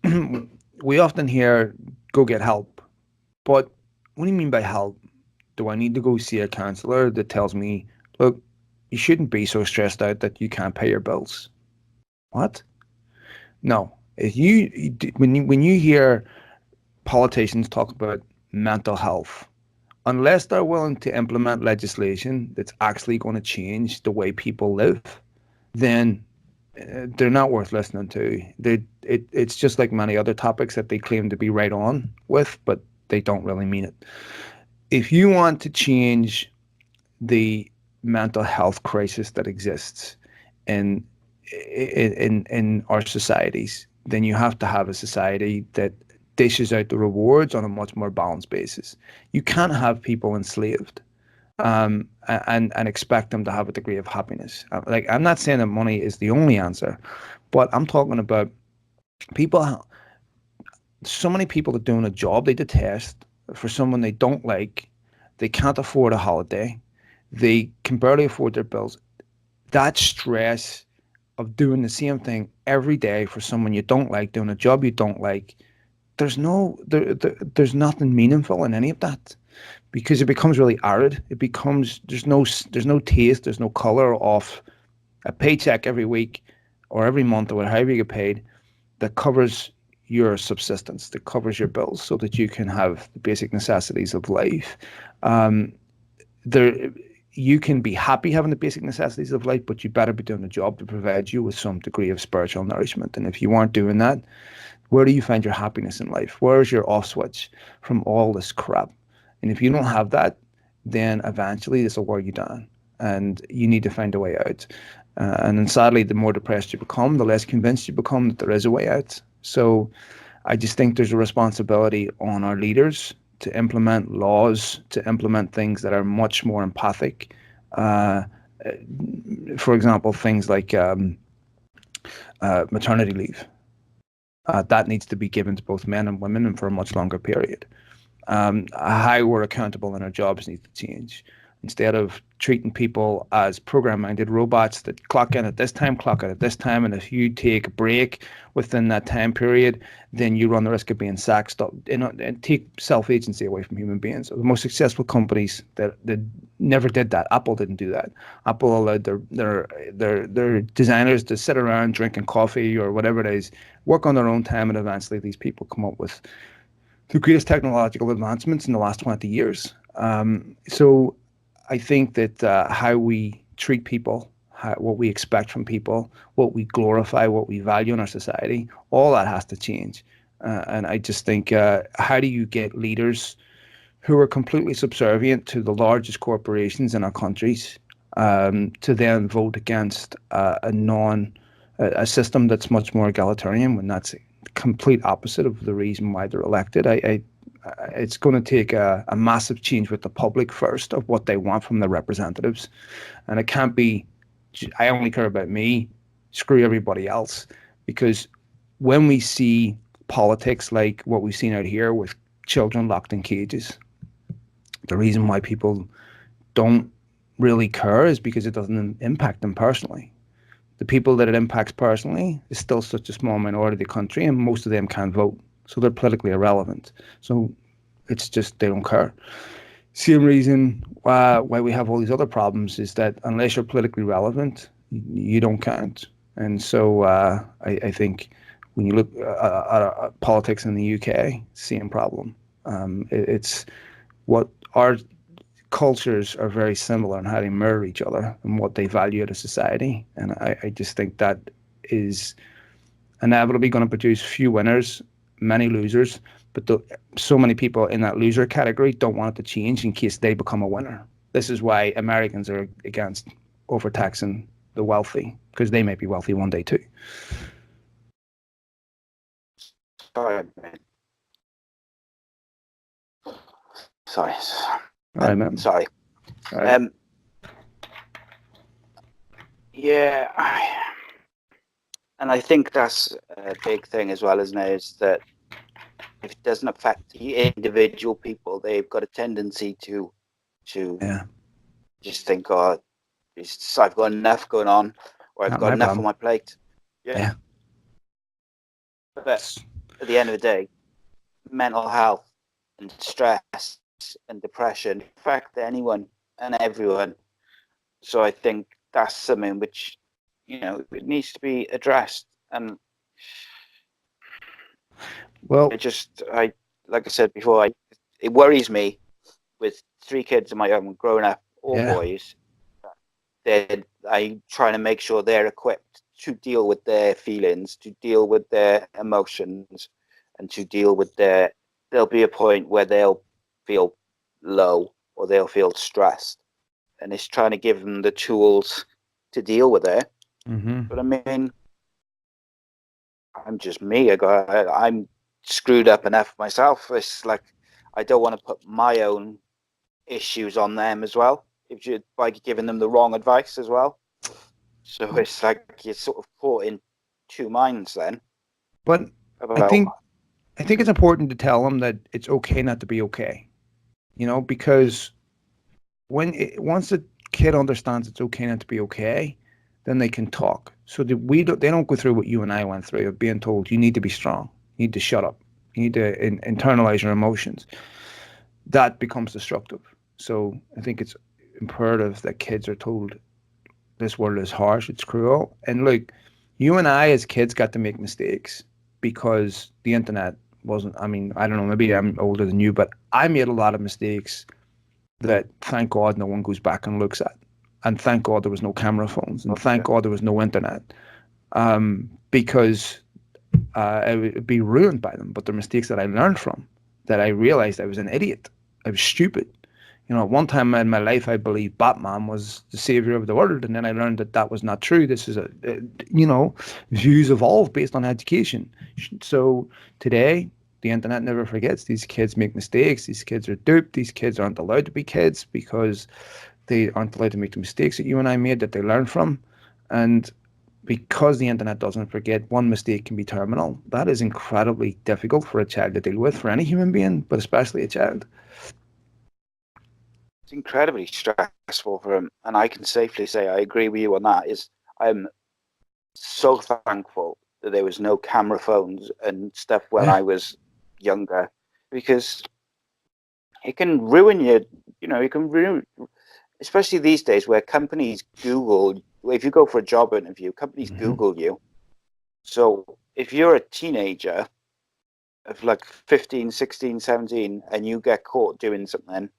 we often hear go get help. But what do you mean by help? Do I need to go see a counselor that tells me, look, you shouldn't be so stressed out that you can't pay your bills? What? No. If when you hear politicians talk about mental health, unless they're willing to implement legislation that's actually going to change the way people live, then they're not worth listening to. It's just like many other topics that they claim to be right on with, but they don't really mean it. If you want to change the mental health crisis that exists in in our societies, then you have to have a society that dishes out the rewards on a much more balanced basis. You can't have people enslaved and expect them to have a degree of happiness. Like, I'm not saying that money is the only answer, but I'm talking about people. So many people are doing a job they detest for someone they don't like. They can't afford a holiday. They can barely afford their bills. That stress of doing the same thing every day for someone you don't like, doing a job you don't like, there's nothing meaningful in any of that, because it becomes really arid. It becomes there's no taste, there's no color of a paycheck every week or every month or however you get paid that covers your subsistence, that covers your bills, so that you can have the basic necessities of life. Um, there, you can be happy having the basic necessities of life, but you better be doing a job to provide you with some degree of spiritual nourishment. And if you aren't doing that, where do you find your happiness in life? Where is your off switch from all this crap? And if you don't have that, then eventually this will wear you down, and you need to find a way out. And then sadly, the more depressed you become, the less convinced you become that there is a way out. So I just think there's a responsibility on our leaders to implement laws, to implement things that are much more empathic. For example, things like maternity leave. That needs to be given to both men and women and for a much longer period. How we're accountable in our jobs needs to change. Instead of treating people as program-minded robots that clock in at this time, clock out at this time, and if you take a break within that time period, then you run the risk of being sacked. Stop, and take self-agency away from human beings. So the most successful companies that never did that. Apple didn't do that. Apple allowed their designers to sit around drinking coffee or whatever it is, work on their own time, and eventually these people come up with the greatest technological advancements in the last 20 years. So I think that how we treat people, what we expect from people, what we glorify, what we value in our society, all that has to change. And I just think, how do you get leaders who are completely subservient to the largest corporations in our countries to then vote against a system that's much more egalitarian, when that's the complete opposite of the reason why they're elected? it's going to take a massive change with the public first of what they want from their representatives. And it can't be, I only care about me, screw everybody else. Because when we see politics like what we've seen out here with children locked in cages, the reason why people don't really care is because it doesn't impact them personally. The people that it impacts personally is still such a small minority of the country, and most of them can't vote. So they're politically irrelevant. So it's just they don't care. Same reason why we have all these other problems is that unless you're politically relevant, you don't count. And so I think when you look at politics in the UK, same problem. It's what our cultures are very similar in how they mirror each other and what they value as a society. And I just think that is inevitably going to produce few winners, many losers, but so many people in that loser category don't want it to change in case they become a winner. This is why Americans are against overtaxing the wealthy, because they may be wealthy one day too. Sorry, man. Sorry. All right, man. Sorry. All right. Yeah, and I think that's a big thing as well, isn't it? Is that if it doesn't affect the individual people, they've got a tendency to just think, oh, I've got enough going on, or I've got enough on my plate. Yeah. But at the end of the day, mental health and stress and depression affect anyone and everyone. So I think that's something which, it needs to be addressed. And well, like I said before, it worries me with 3 kids of my own growing up, all boys. I'm trying to make sure they're equipped to deal with their feelings, to deal with their emotions, and to deal with there'll be a point where they'll feel low or they'll feel stressed. And it's trying to give them the tools to deal with it. Mm-hmm. But I mean, I'm just me. I'm screwed up enough myself. It's like I don't want to put my own issues on them as well, by giving them the wrong advice as well. So it's like you're sort of caught in two minds then. But I think it's important to tell them that it's okay not to be okay. Because once a kid understands it's okay not to be okay, then they can talk. So they don't go through what you and I went through of being told you need to be strong, you need to shut up, you need to internalize your emotions. That becomes destructive. So I think it's imperative that kids are told this world is harsh, it's cruel. And look, you and I as kids got to make mistakes because the internet wasn't, I don't know, maybe I'm older than you, but I made a lot of mistakes that thank God no one goes back and looks at. And thank God there was no camera phones. And thank God there was no internet. Because I would be ruined by them. But the mistakes that I learned from, that I realized I was an idiot. I was stupid. At one time in my life, I believed Batman was the savior of the world. And then I learned that was not true. This is views evolve based on education. So today, the internet never forgets. These kids make mistakes. These kids are duped. These kids aren't allowed to be kids because they aren't allowed to make the mistakes that you and I made that they learn from. And because the internet doesn't forget, one mistake can be terminal. That is incredibly difficult for a child to deal with, for any human being, but especially a child. It's incredibly stressful for him. And I can safely say I agree with you on that. I'm so thankful that there was no camera phones and stuff when I was younger, because it can ruin you. It can ruin, especially these days where companies Google. If you go for a job interview, companies Google you. So if you're a teenager of like 15, 16, 17, and you get caught doing something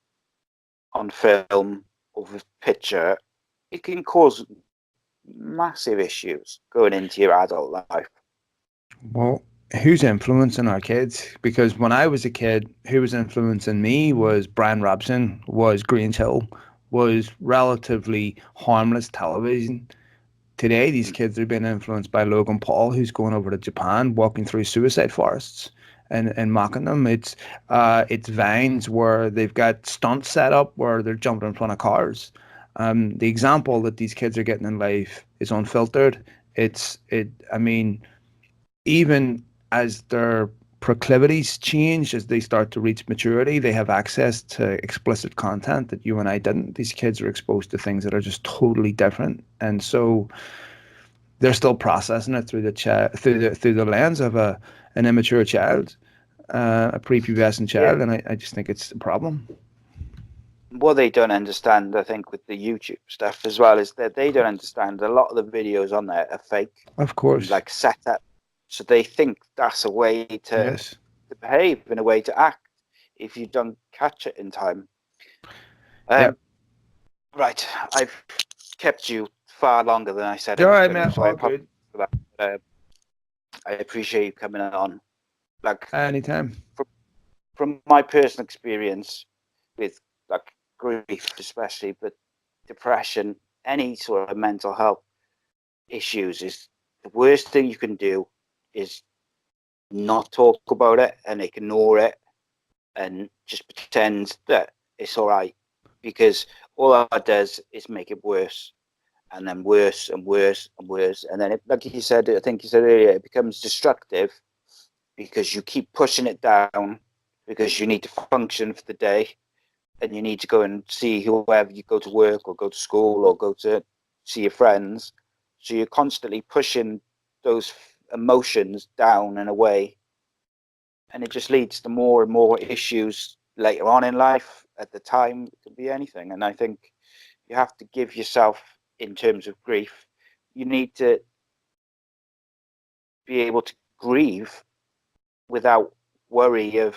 on film or with picture, it can cause massive issues going into your adult life. Well, who's influencing our kids? Because when I was a kid, who was influencing me was Brian Robson, was Grange Hill, was relatively harmless television. Today, these kids are being influenced by Logan Paul, who's going over to Japan, walking through suicide forests. and mocking them. It's vines where they've got stunts set up where they're jumping in front of cars. The example that these kids are getting in life is unfiltered. I mean, even as their proclivities change, as they start to reach maturity, they have access to explicit content that you and I didn't. These kids are exposed to things that are just totally different, and so they're still processing it through the lens of an immature child, a prepubescent child, and I just think it's a problem. What they don't understand, I think, with the YouTube stuff as well, is that they don't understand a lot of the videos on there are fake. Of course. Like set up. So they think that's a way to behave and a way to act if you don't catch it in time. Right. I've kept you far longer than I said. All right, man. So I apologize for that. I appreciate you coming on. Like anytime. From my personal experience with like grief, especially, but depression, any sort of mental health issues, is the worst thing you can do is not talk about it and ignore it and just pretend that it's all right, because all that does is make it worse, and then worse and worse and worse, and then like you said, I think you said earlier, it becomes destructive because you keep pushing it down because you need to function for the day and you need to go and see whoever you go to work or go to school or go to see your friends. So you're constantly pushing those emotions down and away, and it just leads to more and more issues later on in life. At the time, it could be anything, and I think you have to give yourself, in terms of grief, you need to be able to grieve without worry of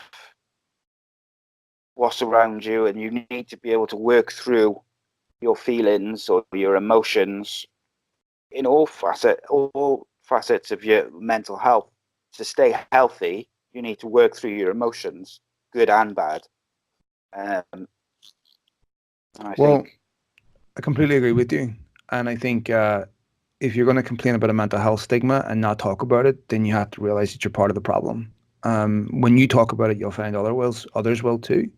what's around you, and you need to be able to work through your feelings or your emotions in all facets of your mental health. To stay healthy, you need to work through your emotions, good and bad. I completely agree with you. And I think if you're going to complain about a mental health stigma and not talk about it, then you have to realize that you're part of the problem. When you talk about it, you'll find others will too.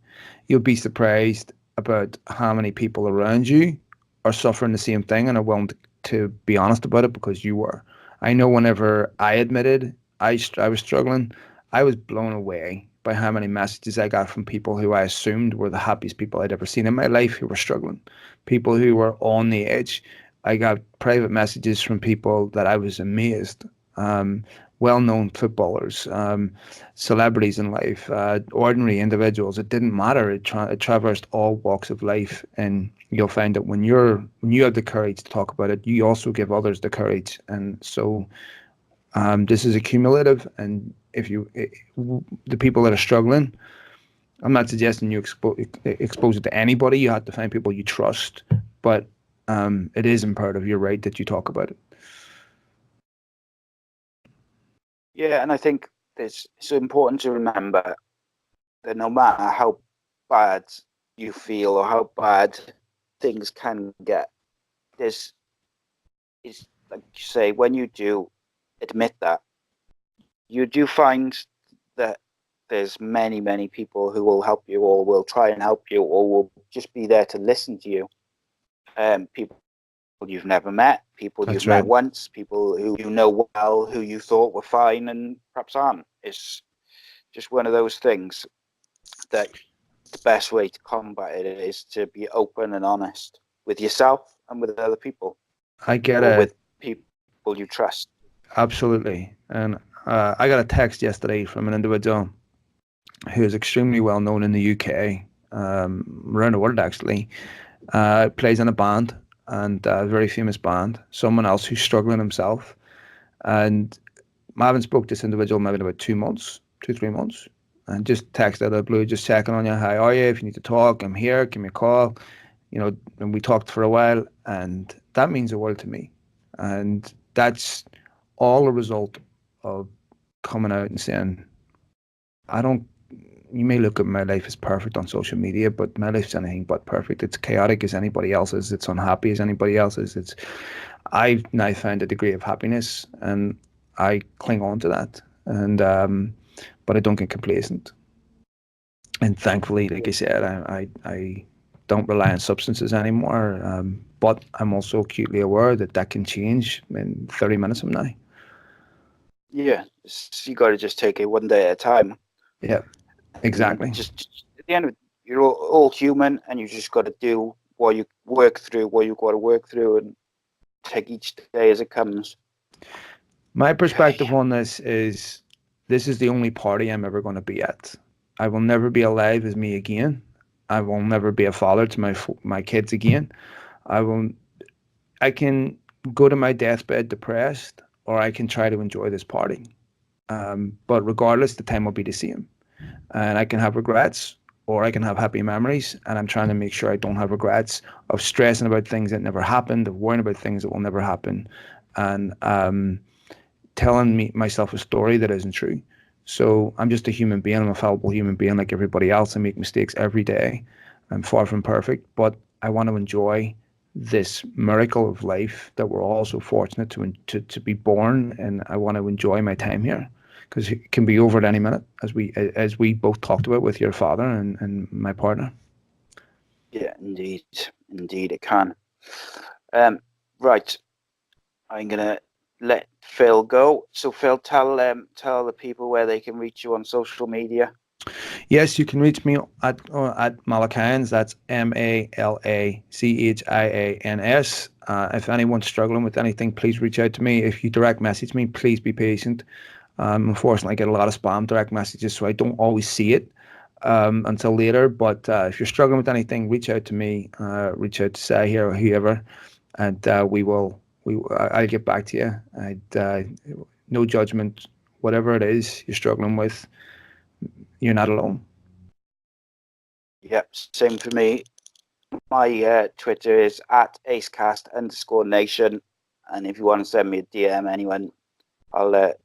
You'll be surprised about how many people around you are suffering the same thing and are willing to be honest about it because you were. I know whenever I admitted I was struggling, I was blown away by how many messages I got from people who I assumed were the happiest people I'd ever seen in my life who were struggling, people who were on the edge. I got private messages from people that I was amazed. Well-known footballers, celebrities in life, ordinary individuals. It didn't matter. It traversed all walks of life, and you'll find that when you have the courage to talk about it, you also give others the courage. And so this is accumulative. And if the people that are struggling, I'm not suggesting you expose it to anybody. You have to find people you trust, but it is imperative. You're right that you talk about it. Yeah, and I think it's important to remember that no matter how bad you feel or how bad things can get, it's like you say, when you do admit that, you do find that there's many, many people who will help you or will try and help you or will just be there to listen to you. People you've never met, people you've met once, people who you know well, who you thought were fine and perhaps aren't. It's just one of those things that the best way to combat it is to be open and honest with yourself and with other people. I get it. With people you trust. Absolutely. And I got a text yesterday from an individual who is extremely well known in the UK, around the world actually, plays in a band, and a very famous band, someone else who's struggling himself. And I haven't spoke to this individual maybe in about 3 months, and just text out of the blue, just checking on you. How are you? If you need to talk, I'm here. Give me a call. And we talked for a while, and that means the world to me. And that's all a result of coming out and saying, you may look at my life as perfect on social media, but my life's anything but perfect. It's chaotic as anybody else's. It's unhappy as anybody else's. I've now found a degree of happiness, and I cling on to that. And but I don't get complacent. And thankfully, like I said, I don't rely on substances anymore. But I'm also acutely aware that that can change in 30 minutes from now. Yeah, you got to just take it one day at a time. Yeah, exactly. And just at the end of it, you're all human, and you just got to do what you work through, what you got to work through, and take each day as it comes. My perspective on this is the only party I'm ever going to be at. I will never be alive as me again. I will never be a father to my kids again. I can go to my deathbed depressed, or I can try to enjoy this party. But regardless, the time will be the same. And I can have regrets, or I can have happy memories. And I'm trying to make sure I don't have regrets of stressing about things that never happened, of worrying about things that will never happen, and telling myself a story that isn't true. So I'm just a human being. I'm a fallible human being like everybody else. I make mistakes every day. I'm far from perfect, but I want to enjoy this miracle of life that we're all so fortunate to be born, and I want to enjoy my time here, because it can be over at any minute, as we both talked about with your father and my partner. Yeah, indeed it can. Right, I'm gonna let Phil go. So Phil, tell the people where they can reach you on social media. Yes, you can reach me at Malachans. That's MALACHIANS. If anyone's struggling with anything, please reach out to me. If you direct message me, please be patient. Unfortunately, I get a lot of spam direct messages, so I don't always see it until later. But if you're struggling with anything, reach out to me. Reach out to Sai here or whoever, and I'll get back to you. No judgment. Whatever it is you're struggling with, you're not alone. Yep, same for me. My Twitter is at acecast_nation, and if you want to send me a DM, anyone, I'll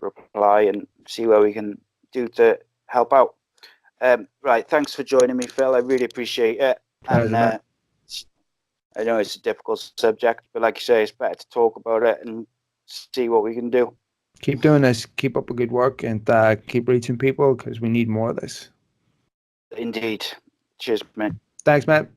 reply and see what we can do to help out. Right, thanks for joining me, Phil. I really appreciate it. Pleasure, And I know it's a difficult subject, but like you say, it's better to talk about it and see what we can do. Keep doing this. Keep up the good work, and keep reaching people, because we need more of this. Indeed. Cheers, mate. Thanks, Matt.